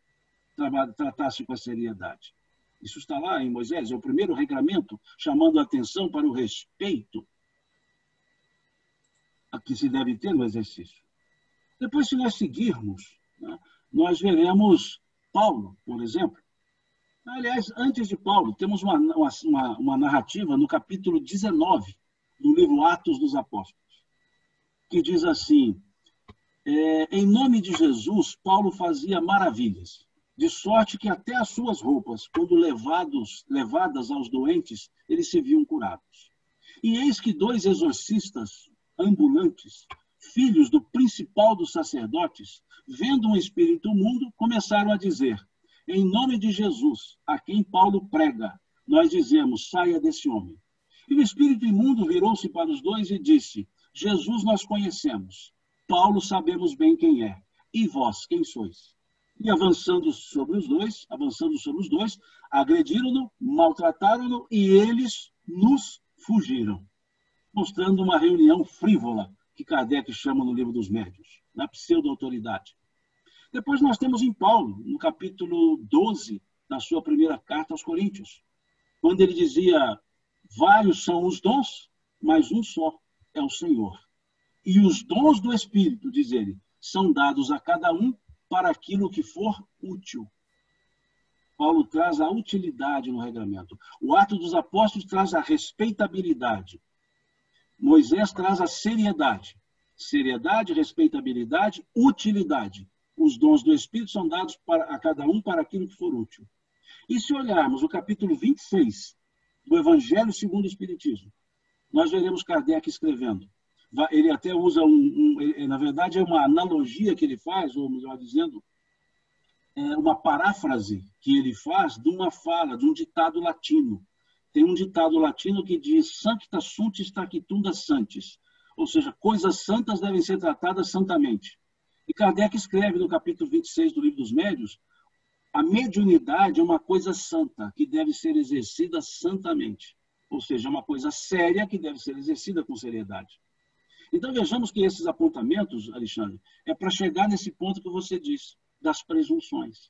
Tratassem com a seriedade. Isso está lá em Moisés, é o primeiro regramento, chamando a atenção para o respeito a que se deve ter no exercício. Depois, se nós seguirmos, né, nós veremos Paulo, por exemplo. Aliás, antes de Paulo, temos uma narrativa no capítulo 19 do livro Atos dos Apóstolos, que diz assim: em nome de Jesus, Paulo fazia maravilhas, de sorte que até as suas roupas, quando levadas aos doentes, eles se viam curados. E eis que 2 exorcistas ambulantes, filhos do principal dos sacerdotes, vendo um espírito imundo, começaram a dizer: em nome de Jesus, a quem Paulo prega, nós dizemos: saia desse homem. E o espírito imundo virou-se para os dois e disse: Jesus nós conhecemos, Paulo sabemos bem quem é, e vós quem sois? E avançando sobre os dois, agrediram-no, maltrataram-no e eles nos fugiram, mostrando uma reunião frívola, que Kardec chama no Livro dos Médiuns, na pseudo-autoridade. Depois nós temos em Paulo, no capítulo 12, da sua primeira carta aos Coríntios, quando ele dizia: vários são os dons, mas um só é o Senhor. E os dons do Espírito, diz ele, são dados a cada um para aquilo que for útil. Paulo traz a utilidade no regramento. O Atos dos Apóstolos traz a respeitabilidade. Moisés traz a seriedade. Seriedade, respeitabilidade, utilidade. Os dons do Espírito são dados a cada um para aquilo que for útil. E se olharmos o capítulo 26 do Evangelho segundo o Espiritismo, nós veremos Kardec escrevendo. Ele até usa na verdade é uma analogia que ele faz, ou melhor dizendo, uma paráfrase que ele faz de uma fala, de um ditado latino. Tem um ditado latino que diz: sancta sunt tacitunda santis, ou seja, coisas santas devem ser tratadas santamente. E Kardec escreve no capítulo 26 do Livro dos Médiuns: a mediunidade é uma coisa santa, que deve ser exercida santamente. Ou seja, é uma coisa séria que deve ser exercida com seriedade. Então vejamos que esses apontamentos, Alexandre, é para chegar nesse ponto que você disse, das presunções.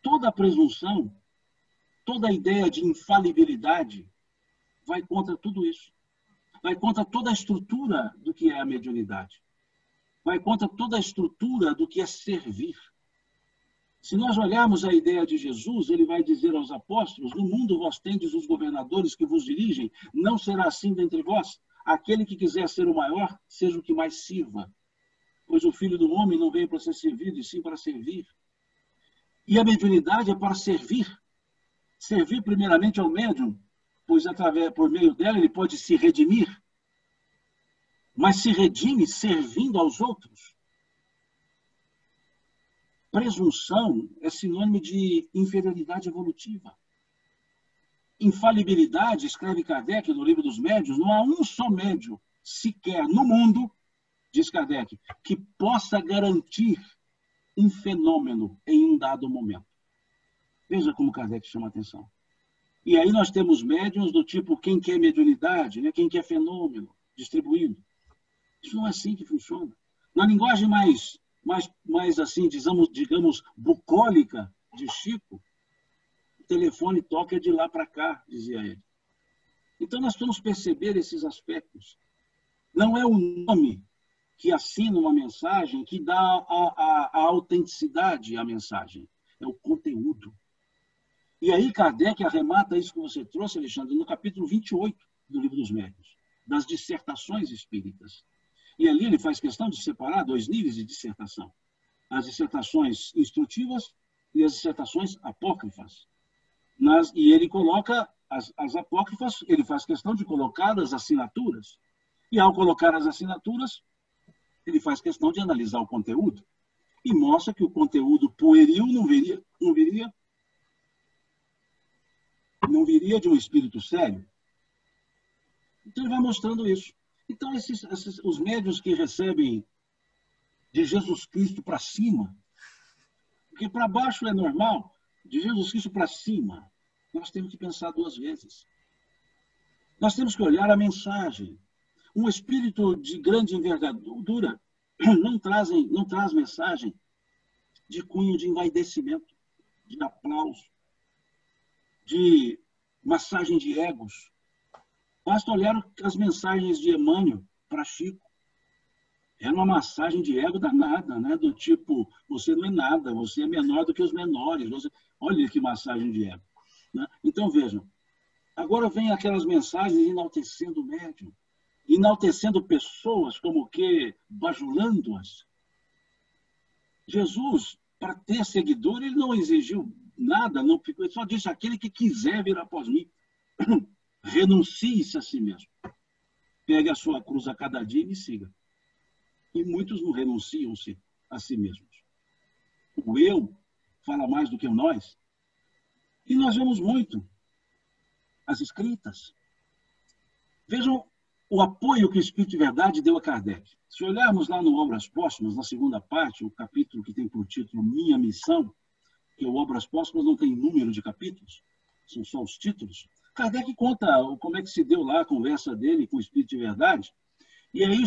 Toda presunção, toda ideia de infalibilidade vai contra tudo isso. Vai contra toda a estrutura do que é a mediunidade. Vai contra toda a estrutura do que é servir. Se nós olharmos a ideia de Jesus, ele vai dizer aos apóstolos: no mundo vós tendes os governadores que vos dirigem, não será assim dentre vós. Aquele que quiser ser o maior, seja o que mais sirva. Pois o Filho do Homem não veio para ser servido, e sim para servir. E a mediunidade é para servir. Servir primeiramente ao médium, pois por meio dela ele pode se redimir. Mas se redime servindo aos outros. Presunção é sinônimo de inferioridade evolutiva. Infalibilidade, escreve Kardec no Livro dos Médiuns, não há um só médium sequer no mundo, diz Kardec, que possa garantir um fenômeno em um dado momento. Veja como Kardec chama a atenção. E aí nós temos médiuns do tipo: quem quer mediunidade, né? Quem quer fenômeno, distribuído. Isso não é assim que funciona. Na linguagem mais assim, digamos, bucólica de Chico, o telefone toca de lá para cá, dizia ele. Então nós vamos perceber esses aspectos. Não é o nome que assina uma mensagem que dá a autenticidade à mensagem. É o conteúdo. E aí Kardec arremata isso que você trouxe, Alexandre, no capítulo 28 do Livro dos Médiuns, das dissertações espíritas. E ali ele faz questão de separar dois níveis de dissertação: as dissertações instrutivas e as dissertações apócrifas. E ele coloca as apócrifas, ele faz questão de colocar as assinaturas. E ao colocar as assinaturas, ele faz questão de analisar o conteúdo. E mostra que o conteúdo pueril não viria de um espírito sério. Então ele vai mostrando isso. Então os médiuns que recebem de Jesus Cristo para cima, porque para baixo é normal, de Jesus Cristo para cima, nós temos que pensar duas vezes. Nós temos que olhar a mensagem. Um espírito de grande envergadura não traz mensagem de cunho de envaidecimento, de aplauso, de massagem de egos. Basta olhar as mensagens de Emmanuel para Chico. Era uma massagem de ego danada, né? Do tipo: você não é nada, você é menor do que os menores. Olha que massagem de ego. Né? Então, vejam, agora vem aquelas mensagens enaltecendo o médium, enaltecendo pessoas, como que bajulando-as. Jesus, para ter seguidor, ele não exigiu nada, ele só disse: aquele que quiser vir após mim, renuncie-se a si mesmo. Pegue a sua cruz a cada dia e me siga. E muitos não renunciam-se a si mesmos. O eu fala mais do que o nós. E nós vemos muito as escritas. Vejam o apoio que o Espírito de Verdade deu a Kardec. Se olharmos lá no Obras Póstumas, na segunda parte, o capítulo que tem por título Minha Missão, que o Obras Póstumas não tem número de capítulos, são só os títulos. Kardec conta como é que se deu lá a conversa dele com o Espírito de Verdade. E aí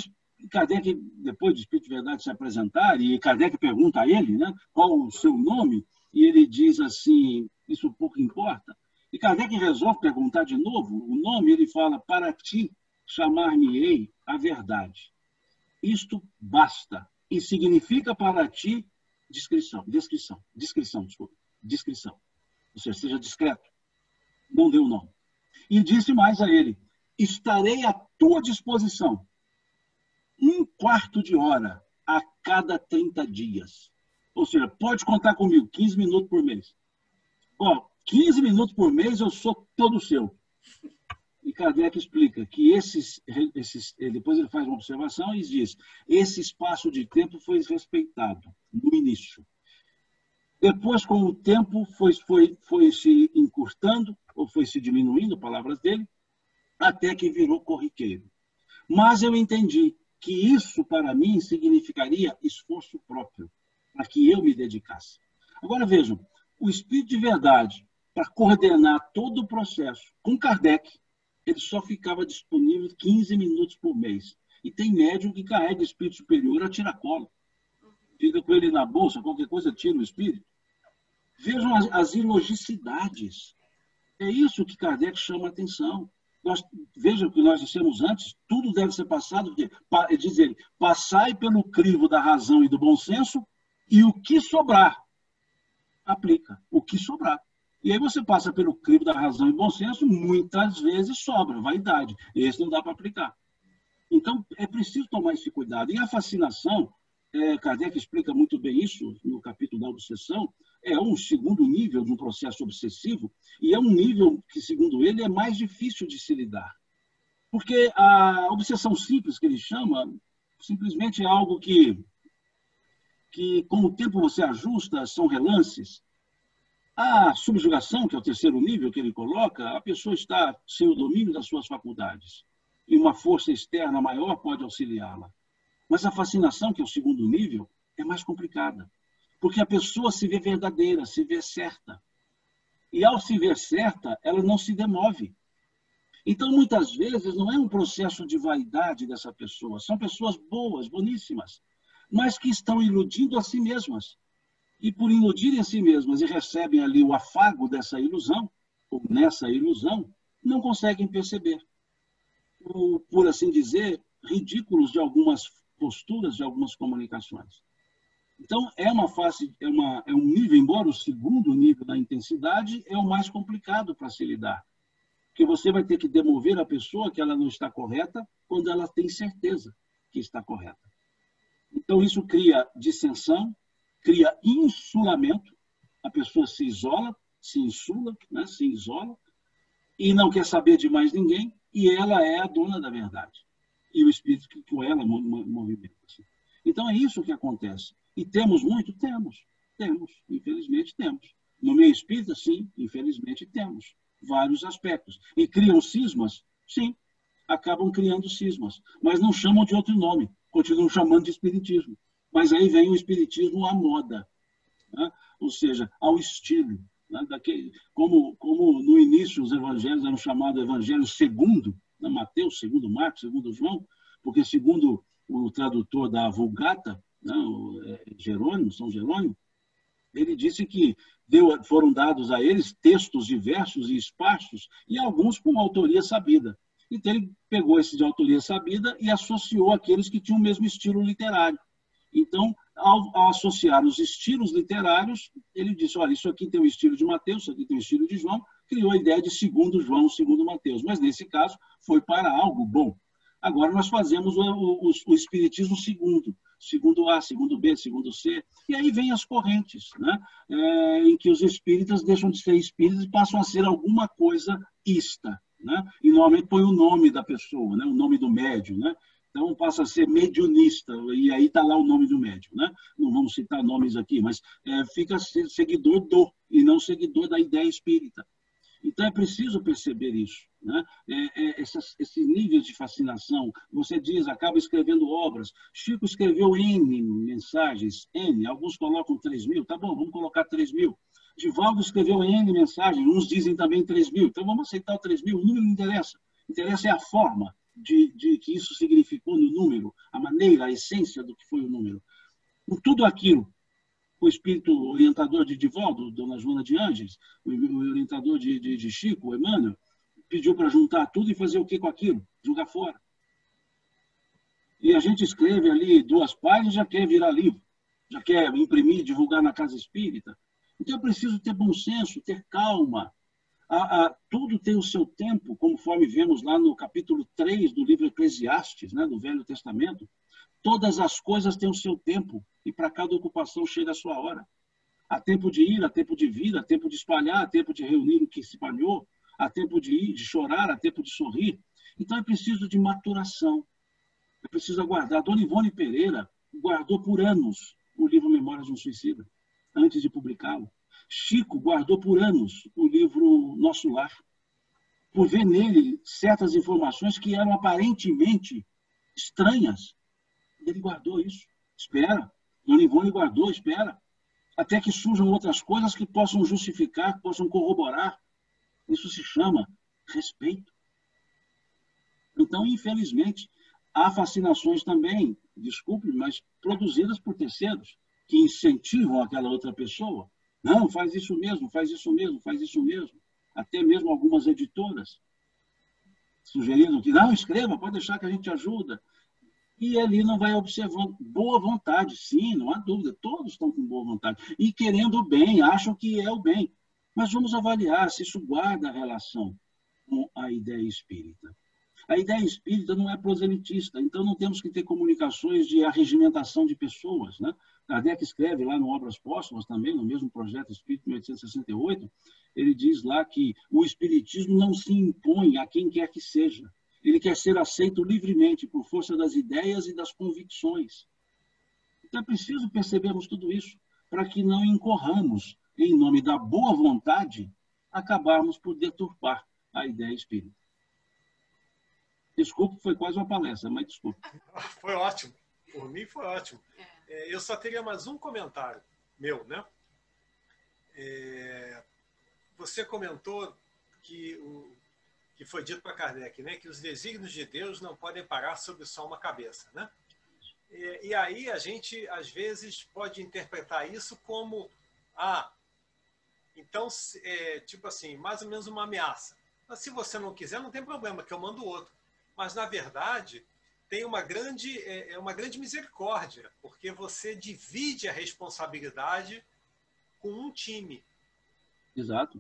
Kardec, depois do Espírito de Verdade se apresentar, e Kardec pergunta a ele, né, qual o seu nome, e ele diz assim, isso pouco importa. E Kardec resolve perguntar de novo o nome, ele fala, para ti chamar-me-ei a verdade. Isto basta, e significa para ti descrição. Ou seja, seja discreto. Não deu nome. E disse mais a ele, estarei à tua disposição 1/4 de hora a cada 30 dias. Ou seja, pode contar comigo, 15 minutos por mês. 15 minutos por mês eu sou todo seu. E Kardec explica que depois ele faz uma observação e diz, esse espaço de tempo foi respeitado no início. Depois, com o tempo, foi se encurtando, ou foi se diminuindo, palavras dele, até que virou corriqueiro. Mas eu entendi que isso, para mim, significaria esforço próprio, para que eu me dedicasse. Agora, vejam, o Espírito de Verdade, para coordenar todo o processo, com Kardec, ele só ficava disponível 15 minutos por mês. E tem médium que carrega espírito superior a tiracolo. Fica com ele na bolsa, qualquer coisa tira o espírito. Vejam as ilogicidades. É isso que Kardec chama a atenção. Vejam o que nós dissemos antes, tudo deve ser passado, diz ele, passai pelo crivo da razão e do bom senso, e o que sobrar, aplica, o que sobrar. E aí você passa pelo crivo da razão e do bom senso, muitas vezes sobra, vaidade. Esse não dá para aplicar. Então, é preciso tomar esse cuidado. E a fascinação, Kardec explica muito bem isso no capítulo da obsessão, é um segundo nível de um processo obsessivo, e é um nível que, segundo ele, é mais difícil de se lidar. Porque a obsessão simples, que ele chama, simplesmente é algo que com o tempo você ajusta, são relances. A subjugação, que é o terceiro nível que ele coloca, a pessoa está sem o domínio das suas faculdades, e uma força externa maior pode auxiliá-la. Mas a fascinação, que é o segundo nível, é mais complicada. Porque a pessoa se vê verdadeira, se vê certa. E ao se ver certa, ela não se demove. Então, muitas vezes, não é um processo de vaidade dessa pessoa. São pessoas boas, boníssimas, mas que estão iludindo a si mesmas. E por iludirem a si mesmas e recebem ali o afago dessa ilusão, ou nessa ilusão, não conseguem perceber. Por assim dizer, ridículos de algumas posturas, de algumas comunicações. Então, é um nível, embora o segundo nível da intensidade é o mais complicado para se lidar. Porque você vai ter que demover a pessoa que ela não está correta quando ela tem certeza que está correta. Então, isso cria dissensão, cria insulamento, a pessoa se isola, se insula, né? Se isola, e não quer saber de mais ninguém, e ela é a dona da verdade. E o espírito que com ela movimenta. Então, é isso que acontece. E temos muito? Temos, infelizmente temos. No meio espírita, sim, infelizmente temos. Vários aspectos. E criam cismas? Sim, acabam criando cismas. Mas não chamam de outro nome, continuam chamando de espiritismo. Mas aí vem o espiritismo à moda, né? Ou seja, ao estilo. Né? Como no início os evangelhos eram chamados evangelho segundo, né? Mateus, segundo Marcos, segundo João, porque segundo o tradutor da Vulgata, né? São Jerônimo, ele disse que foram dados a eles textos diversos e esparsos, e alguns com autoria sabida. Então ele pegou esse de autoria sabida e associou aqueles que tinham o mesmo estilo literário. Então, ao associar os estilos literários, ele disse, olha, isso aqui tem o estilo de Mateus, isso aqui tem o estilo de João, criou a ideia de segundo João, segundo Mateus. Mas, nesse caso, foi para algo bom. Agora, nós fazemos o espiritismo segundo A, segundo B, segundo C, e aí vem as correntes, né? Em que os espíritas deixam de ser espíritas e passam a ser alguma coisa ista, né? E, normalmente, põe o nome da pessoa, né? O nome do médium, né? Então, passa a ser mediunista, e aí está lá o nome do médium, né? Não vamos citar nomes aqui, mas fica seguidor e não seguidor da ideia espírita. Então, é preciso perceber isso, né? Esse níveis de fascinação. Você diz, acaba escrevendo obras. Chico escreveu N mensagens, N, alguns colocam 3.000, tá bom, vamos colocar 3.000. Divaldo escreveu N mensagens, uns dizem também 3.000, então vamos aceitar o 3.000, o número não interessa. Interessa é a forma de que isso significou no número, a maneira, a essência do que foi o número. Por tudo aquilo, o espírito orientador de Divaldo, Dona Joana de Ângeles, o orientador de Chico, Emmanuel, pediu para juntar tudo e fazer o que com aquilo? Jogar fora. E a gente escreve ali 2 páginas e já quer virar livro, já quer imprimir, divulgar na casa espírita. Então é preciso ter bom senso, ter calma. Tudo tem o seu tempo, conforme vemos lá no capítulo 3 do livro Eclesiastes, né, do Velho Testamento. Todas as coisas têm o seu tempo e para cada ocupação chega a sua hora. Há tempo de ir, há tempo de vir, há tempo de espalhar, há tempo de reunir o que se espalhou, há tempo de ir, de chorar, há tempo de sorrir. Então é preciso de maturação. É preciso aguardar. Dona Ivone Pereira guardou por anos o livro Memórias de um Suicida, antes de publicá-lo. Chico guardou por anos o livro Nosso Lar, por ver nele certas informações que eram aparentemente estranhas. Ele guardou isso. Espera. Dona Ivone guardou, espera. Até que surjam outras coisas que possam justificar, que possam corroborar. Isso se chama respeito. Então, infelizmente, há fascinações também, desculpe, mas produzidas por terceiros, que incentivam aquela outra pessoa. Não, faz isso mesmo, faz isso mesmo, faz isso mesmo. Até mesmo algumas editoras sugerindo que, não, escreva, pode deixar que a gente ajuda. E ali não vai observando. Boa vontade, sim, não há dúvida. Todos estão com boa vontade. E querendo o bem, acham que é o bem. Mas vamos avaliar se isso guarda a relação com a ideia espírita. A ideia espírita não é proselitista, então não temos que ter comunicações de arregimentação de pessoas, né? Kardec escreve lá no Obras Póstumas também, no mesmo projeto Espírito de 1868, ele diz lá que o espiritismo não se impõe a quem quer que seja. Ele quer ser aceito livremente por força das ideias e das convicções. Então é preciso percebermos tudo isso para que não incorramos, em nome da boa vontade, acabarmos por deturpar a ideia espírita. Desculpe, foi quase uma palestra, mas desculpe. Foi ótimo. Por mim foi ótimo. Eu só teria mais um comentário meu, né? Você comentou que foi dito para Kardec, né? Que os desígnios de Deus não podem parar sobre só uma cabeça, né? E aí a gente, às vezes, pode interpretar isso como, então, tipo assim, mais ou menos uma ameaça. Mas se você não quiser, não tem problema, que eu mando outro. Mas, na verdade, tem uma grande misericórdia, porque você divide a responsabilidade com um time. Exato.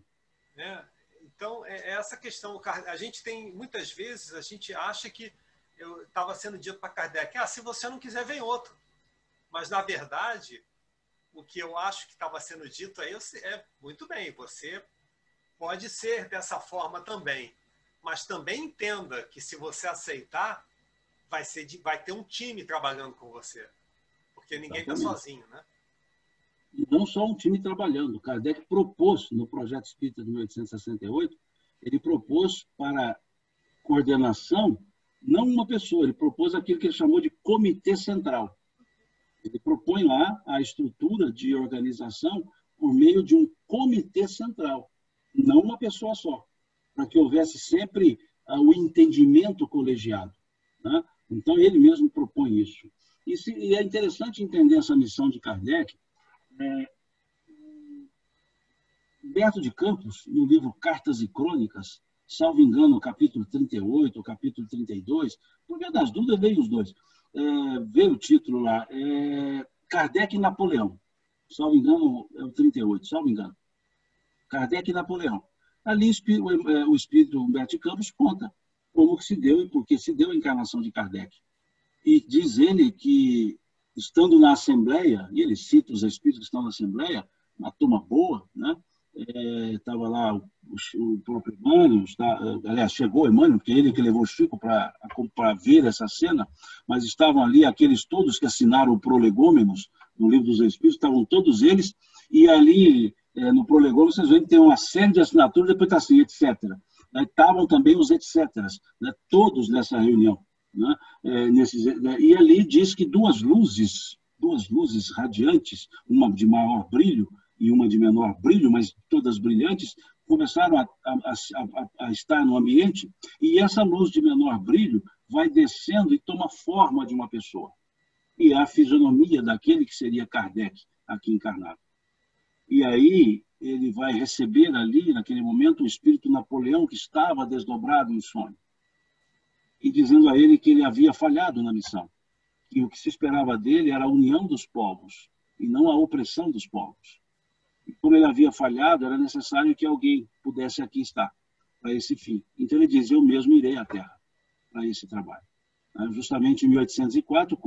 Né? Então, essa questão. A gente tem, muitas vezes, a gente acha que estava sendo dito para Kardec, se você não quiser, vem outro. Mas, na verdade, o que eu acho que estava sendo dito aí muito bem, você pode ser dessa forma também. Mas também entenda que se você aceitar, vai ter um time trabalhando com você. Porque ninguém está sozinho, né? E não só um time trabalhando. Kardec propôs, no Projeto Espírita de 1868, ele propôs para coordenação, não uma pessoa, ele propôs aquilo que ele chamou de comitê central. Ele propõe lá a estrutura de organização por meio de um comitê central, não uma pessoa só, para que houvesse sempre o entendimento colegiado, né? Então, ele mesmo propõe isso. E é interessante entender essa missão de Kardec. Humberto de Campos, no livro Cartas e Crônicas, salvo engano, no capítulo 38, ou capítulo 32, por via das dúvidas, veio os dois. Veio o título lá, Kardec e Napoleão. Salvo engano, é o 38, salvo engano. Kardec e Napoleão. Ali o espírito Humberto de Campos conta como que se deu e por que se deu a encarnação de Kardec. E diz ele que, estando na Assembleia, e ele cita os espíritos que estão na Assembleia, uma turma boa, né? Estava lá o próprio Emmanuel, aliás, chegou o Emmanuel, porque ele que levou o Chico para ver essa cena, mas estavam ali aqueles todos que assinaram o Prolegômenos, no Livro dos Espíritos, estavam todos eles, e ali no Prolegômenos vocês veem que tem uma série de assinaturas, depois está assim, etc. estavam também os etc., né? Todos nessa reunião. Né? E ali diz que duas luzes radiantes, uma de maior brilho e uma de menor brilho, mas todas brilhantes, começaram a estar no ambiente, e essa luz de menor brilho vai descendo e toma forma de uma pessoa. E é a fisionomia daquele que seria Kardec, aqui encarnado. E aí ele vai receber ali, naquele momento, o espírito Napoleão, que estava desdobrado em sonho, e dizendo a ele que ele havia falhado na missão, que o que se esperava dele era a união dos povos, e não a opressão dos povos. E como ele havia falhado, era necessário que alguém pudesse aqui estar, para esse fim. Então ele diz, eu mesmo irei à Terra, para esse trabalho. Justamente em 1804,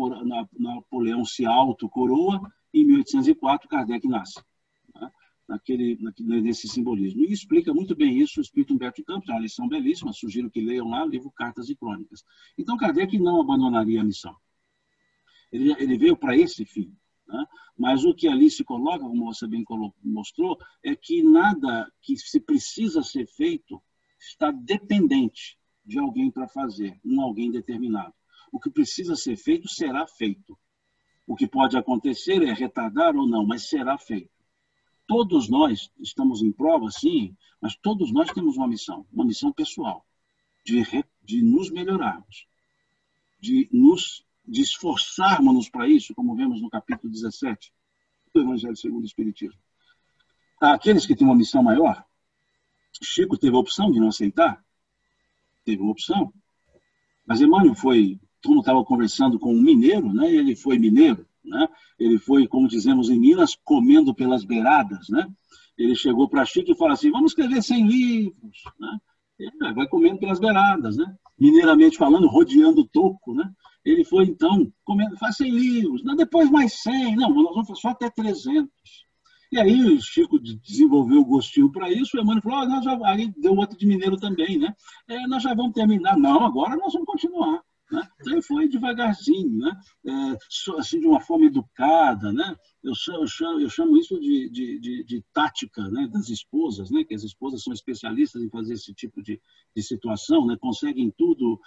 Napoleão se autocoroa, e em 1804 Kardec nasce. Nesse simbolismo. E explica muito bem isso o espírito Humberto de Campos, é uma lição belíssima, sugiro que leiam lá o livro Cartas e Crônicas. Então, Kardec não abandonaria a missão. Ele veio para esse fim. Né? Mas o que ali se coloca, como você bem mostrou, é que nada que se precisa ser feito está dependente de alguém para fazer, alguém determinado. O que precisa ser feito será feito. O que pode acontecer é retardar ou não, mas será feito. Todos nós estamos em prova, sim, mas todos nós temos uma missão pessoal, de nos melhorarmos, de esforçarmos para isso, como vemos no capítulo 17 do Evangelho segundo o Espiritismo. Aqueles que têm uma missão maior, Chico teve a opção de não aceitar, teve uma opção, mas Emmanuel como estava conversando com um mineiro, né, ele foi mineiro, né? Ele foi, como dizemos em Minas, comendo pelas beiradas. Né? Ele chegou para Chico e falou assim, vamos escrever 100 livros. Né? Ele vai comendo pelas beiradas, né? Mineiramente falando, rodeando o toco. Né? Ele foi, então, comendo, faz 100 livros, não, depois mais 100, não, nós vamos fazer só até 300. E aí o Chico desenvolveu o gostinho para isso, o Emmanuel falou, aí deu outro de mineiro também, né? Nós já vamos terminar. Não, agora nós vamos continuar. Né? Então ele foi devagarzinho, né? Assim, de uma forma educada. Né? Eu chamo isso de tática, né? Das esposas, né? Que as esposas são especialistas em fazer esse tipo de situação, né? Conseguem tudo,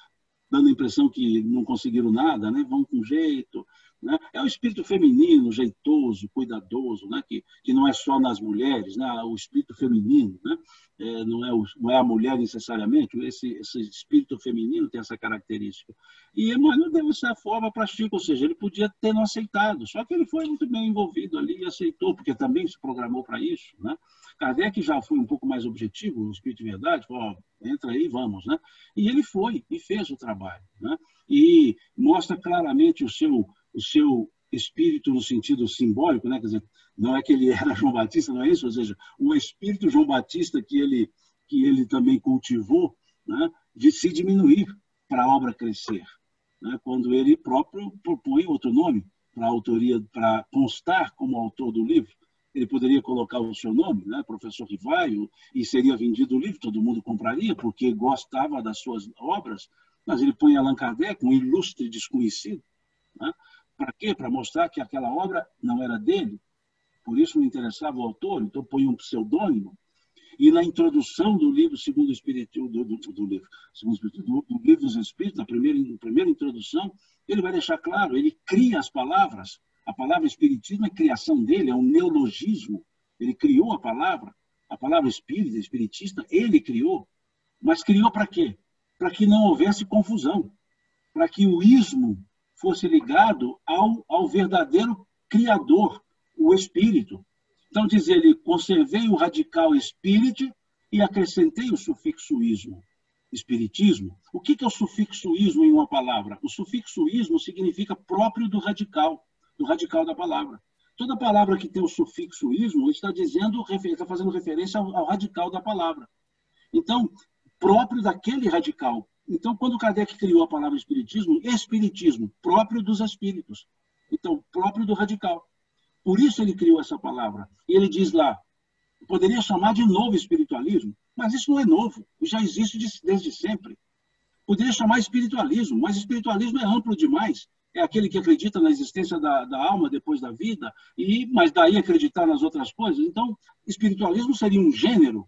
dando a impressão que não conseguiram nada, né? Vão com jeito. Né? É o espírito feminino, jeitoso, cuidadoso, né? que não é só nas mulheres, né? O espírito feminino, né? Não é a mulher necessariamente, esse espírito feminino tem essa característica. E Emmanuel deu essa forma para Chico, ou seja, ele podia ter não aceitado, só que ele foi muito bem envolvido ali e aceitou, porque também se programou para isso. Né? Kardec já foi um pouco mais objetivo, o espírito de verdade, falou, entra aí, vamos. Né? E ele foi e fez o trabalho. Né? E mostra claramente o seu espírito no sentido simbólico, né? Quer dizer, não é que ele era João Batista, não é isso? Ou seja, o espírito João Batista que ele também cultivou, né? De se diminuir para a obra crescer. Né? Quando ele próprio propõe outro nome para a autoria, para constar como autor do livro, ele poderia colocar o seu nome, né? Professor Rivaio, e seria vendido o livro, todo mundo compraria, porque gostava das suas obras, mas ele põe Allan Kardec, um ilustre desconhecido. Né? Para quê? Para mostrar que aquela obra não era dele, por isso não interessava o autor, então põe um pseudônimo. E na introdução do livro segundo o Espírito, do livro dos Espíritos, na primeira introdução, ele vai deixar claro, ele cria as palavras, a palavra espiritismo é criação dele, é um neologismo, ele criou a palavra espírita, espiritista, ele criou, mas criou para quê? Para que não houvesse confusão, para que o ismo fosse ligado ao verdadeiro criador, o espírito. Então, diz ele, conservei o radical espírito e acrescentei o sufixo ismo, espiritismo. O que é o sufixo ismo em uma palavra? O sufixo ismo significa próprio do radical da palavra. Toda palavra que tem o sufixo ismo está fazendo referência ao radical da palavra. Então, próprio daquele radical. Então, quando Kardec criou a palavra espiritismo, próprio dos espíritos. Então, próprio do radical. Por isso ele criou essa palavra. E ele diz lá, poderia chamar de novo espiritualismo, mas isso não é novo, já existe desde sempre. Poderia chamar espiritualismo, mas espiritualismo é amplo demais. É aquele que acredita na existência da alma depois da vida, mas daí acreditar nas outras coisas. Então, espiritualismo seria um gênero,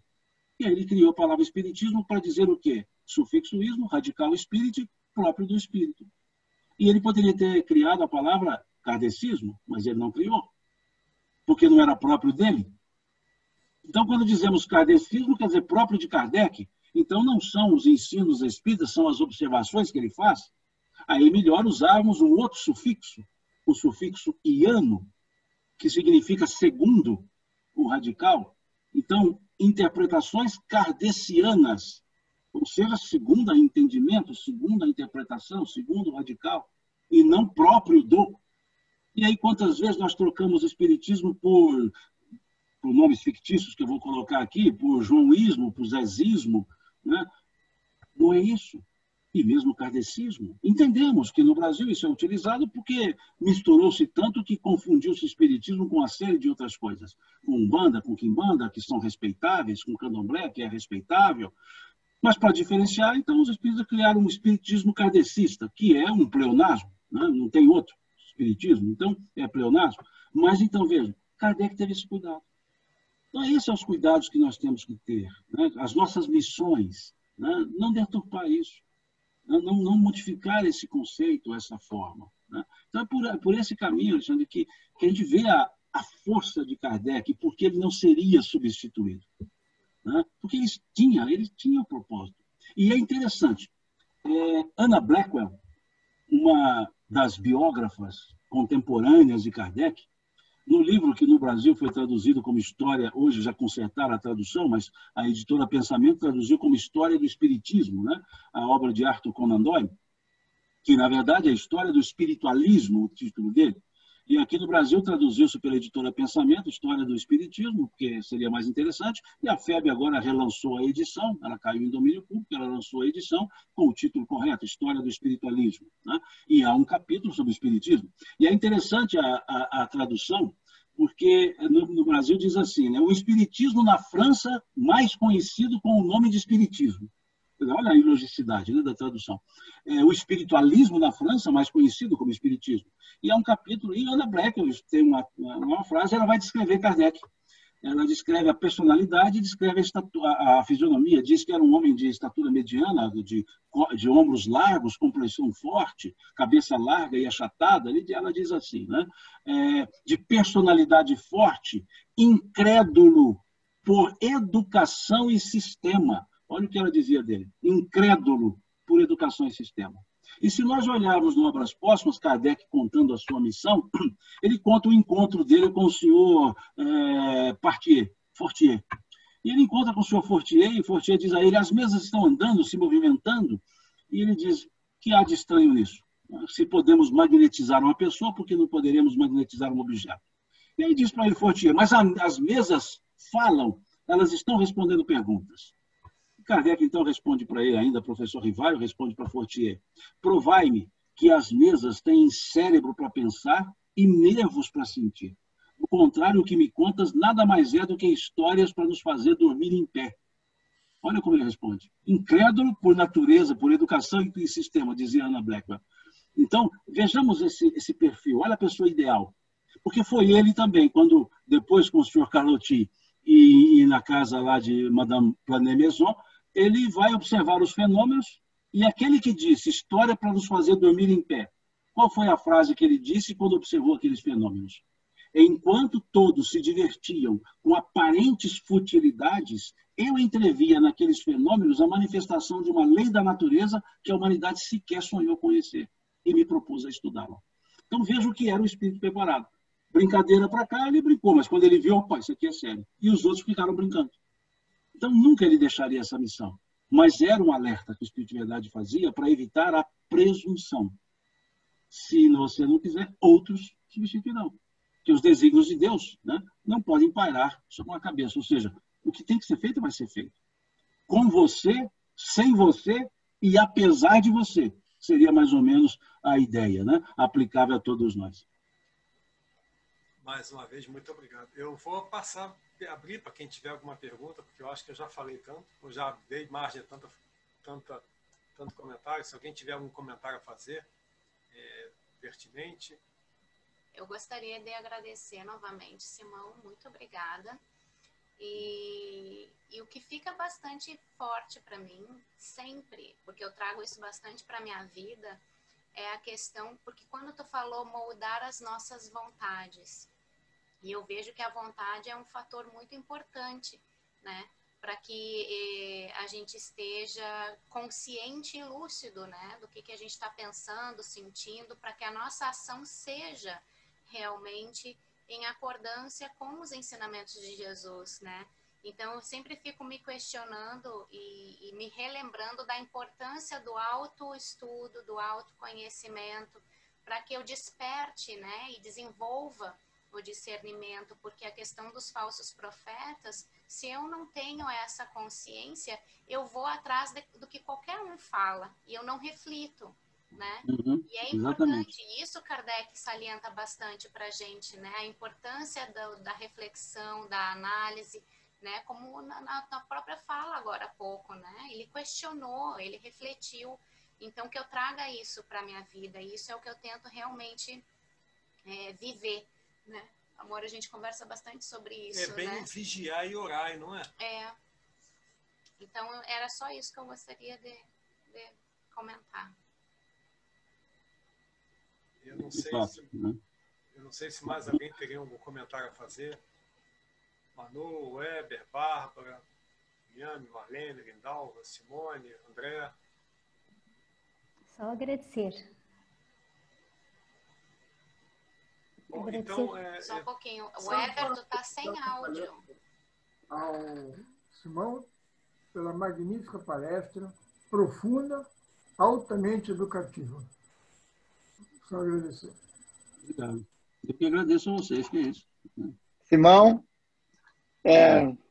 E aí ele criou a palavra espiritismo para dizer o quê? Sufixo ismo, radical espírito, próprio do espírito. E ele poderia ter criado a palavra kardecismo, mas ele não criou, porque não era próprio dele. Então, quando dizemos kardecismo, quer dizer próprio de Kardec. Então, não são os ensinos espíritas, são as observações que ele faz. Aí, melhor usarmos um outro sufixo, o sufixo iano, que significa segundo o radical. Então, interpretações kardecianas, ou seja, segundo o entendimento, segundo a interpretação, segundo o radical, e não próprio do. E aí, quantas vezes nós trocamos o espiritismo por nomes fictícios que eu vou colocar aqui, por joãoísmo, por zezismo, né? Não é isso. E mesmo o kardecismo. Entendemos que no Brasil isso é utilizado porque misturou-se tanto que confundiu-se o espiritismo com uma série de outras coisas. Com umbanda, com quimbanda, que são respeitáveis, com candomblé, que é respeitável. Mas para diferenciar, então, os espíritas criaram um espiritismo kardecista, que é um pleonasmo, né? Não tem outro espiritismo, então é pleonasmo. Mas então, veja, Kardec teve esse cuidado. Então, esses são os cuidados que nós temos que ter, né? As nossas missões, né? Não deturpar isso, né? Não modificar esse conceito, essa forma, né? Então, é por esse caminho, Alexandre, que a gente vê a força de Kardec, porque ele não seria substituído, né? Porque ele tinha o propósito. E é interessante, Anna Blackwell, uma das biógrafas contemporâneas de Kardec, no livro que no Brasil foi traduzido como História, hoje já consertaram a tradução, mas a editora Pensamento traduziu como História do Espiritismo, né? A obra de Arthur Conan Doyle, que na verdade é a História do Espiritualismo, o título dele. E aqui no Brasil traduziu-se pela editora Pensamento, História do Espiritismo, que seria mais interessante, e a FEB agora relançou a edição, ela caiu em domínio público, ela lançou a edição com o título correto, História do Espiritualismo, né? E há um capítulo sobre o Espiritismo. E é interessante a tradução, porque no Brasil diz assim, né? O Espiritismo na França, mais conhecido com o nome de Espiritismo. Olha a ilogicidade, né, da tradução. O espiritualismo na França, mais conhecido como espiritismo. E há um capítulo, e Anna Blackwell tem uma frase, ela vai descrever Kardec. Ela descreve a personalidade, descreve a fisionomia, diz que era um homem de estatura mediana, de ombros largos, complexão forte, cabeça larga e achatada. Ela diz assim, né? De personalidade forte, incrédulo por educação e sistema. Olha o que ela dizia dele, incrédulo por educação e sistema. E se nós olharmos no Obras Póstumas, Kardec contando a sua missão, ele conta o encontro dele com o senhor Fortier. E ele encontra com o senhor Fortier, e Fortier diz a ele, as mesas estão andando, se movimentando, e ele diz, que há de estranho nisso? Se podemos magnetizar uma pessoa, por que não poderemos magnetizar um objeto? E aí diz para ele Fortier, mas as mesas falam, elas estão respondendo perguntas. Kardec, então, responde para ele ainda, professor Rivaio, responde para Fortier. Provai-me que as mesas têm cérebro para pensar e nervos para sentir. O contrário, o que me contas nada mais é do que histórias para nos fazer dormir em pé. Olha como ele responde. Incrédulo por natureza, por educação e sistema, dizia Anna Blackwell. Então, vejamos esse perfil. Olha a pessoa ideal. Porque foi ele também, quando, depois com o senhor Carlotti e na casa lá de Madame Planet-Maison, ele vai observar os fenômenos e aquele que disse história para nos fazer dormir em pé. Qual foi a frase que ele disse quando observou aqueles fenômenos? Enquanto todos se divertiam com aparentes futilidades, eu entrevia naqueles fenômenos a manifestação de uma lei da natureza que a humanidade sequer sonhou conhecer e me propus a estudá-la. Então veja o que era o espírito preparado. Brincadeira para cá, ele brincou, mas quando ele viu, opa, isso aqui é sério. E os outros ficaram brincando. Então, nunca ele deixaria essa missão. Mas era um alerta que o Espírito de Verdade fazia para evitar a presunção. Se você não quiser, outros substituirão. Que os desígnios de Deus, né, não podem pairar sobre uma cabeça. Ou seja, o que tem que ser feito vai ser feito. Com você, sem você e apesar de você. Seria mais ou menos a ideia, né, aplicável a todos nós. Mais uma vez, muito obrigado. Eu vou abrir para quem tiver alguma pergunta, porque eu acho que eu já falei tanto, eu já dei margem a tanto comentário. Se alguém tiver algum comentário a fazer, pertinente. Eu gostaria de agradecer novamente, Simão, muito obrigada. E o que fica bastante forte para mim, sempre, porque eu trago isso bastante para a minha vida, é a questão, porque quando tu falou moldar as nossas vontades, e eu vejo que a vontade é um fator muito importante, né? Para que a gente esteja consciente e lúcido, né? Do que a gente está pensando, sentindo, para que a nossa ação seja realmente em accordância com os ensinamentos de Jesus, né? Então, eu sempre fico me questionando e me relembrando da importância do autoestudo, do autoconhecimento, para que eu desperte, né? E desenvolva o discernimento, porque a questão dos falsos profetas, se eu não tenho essa consciência, eu vou atrás do que qualquer um fala, e eu não reflito, né? E é importante, Exatamente. isso Kardec salienta bastante para a gente, né? A importância da reflexão, da análise, né? Como na própria fala agora há pouco, né? Ele questionou, ele refletiu, então que eu traga isso para a minha vida, e isso é o que eu tento realmente viver, né? Amor, a gente conversa bastante sobre isso, É bem né? o vigiar e orar, não é? Então, era só isso que eu gostaria de comentar. Eu não sei se mais alguém teria algum comentário a fazer. Manu, Weber, Bárbara, Miami, Marlene, Lindalva, Simone, André. Só agradecer. Bom, então, só um pouquinho. Weber, tu tá sem áudio. Ao Simão, pela magnífica palestra, profunda, altamente educativa. Só agradecer. Obrigado. Eu que agradeço a vocês, que é isso. Simão,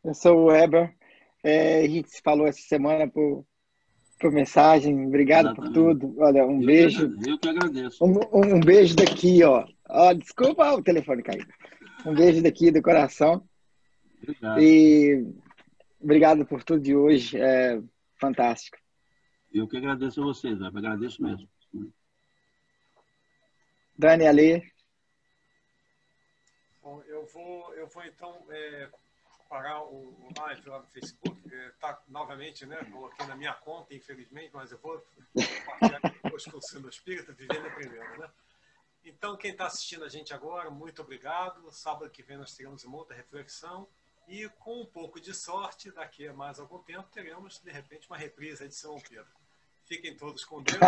eu sou o Weber. A gente se falou essa semana por mensagem. Obrigado por tudo. Olha, um beijo. Eu que agradeço. Um beijo daqui, ó. Desculpa, o telefone caiu. Um beijo daqui do coração. Obrigado. E obrigado por tudo de hoje. É fantástico. Eu que agradeço a vocês, Weber. Agradeço mesmo. Dani, Ale. Bom, eu vou então parar o live lá no Facebook. Tá novamente, né? Coloquei na minha conta, infelizmente, mas eu vou compartilhar depois com o Sendo Espírita, vivendo e aprendendo, né? Então, quem está assistindo a gente agora, muito obrigado. Sábado que vem nós teremos uma outra reflexão e, com um pouco de sorte, daqui a mais algum tempo, teremos, de repente, uma reprise de São Pedro. Fiquem todos com Deus.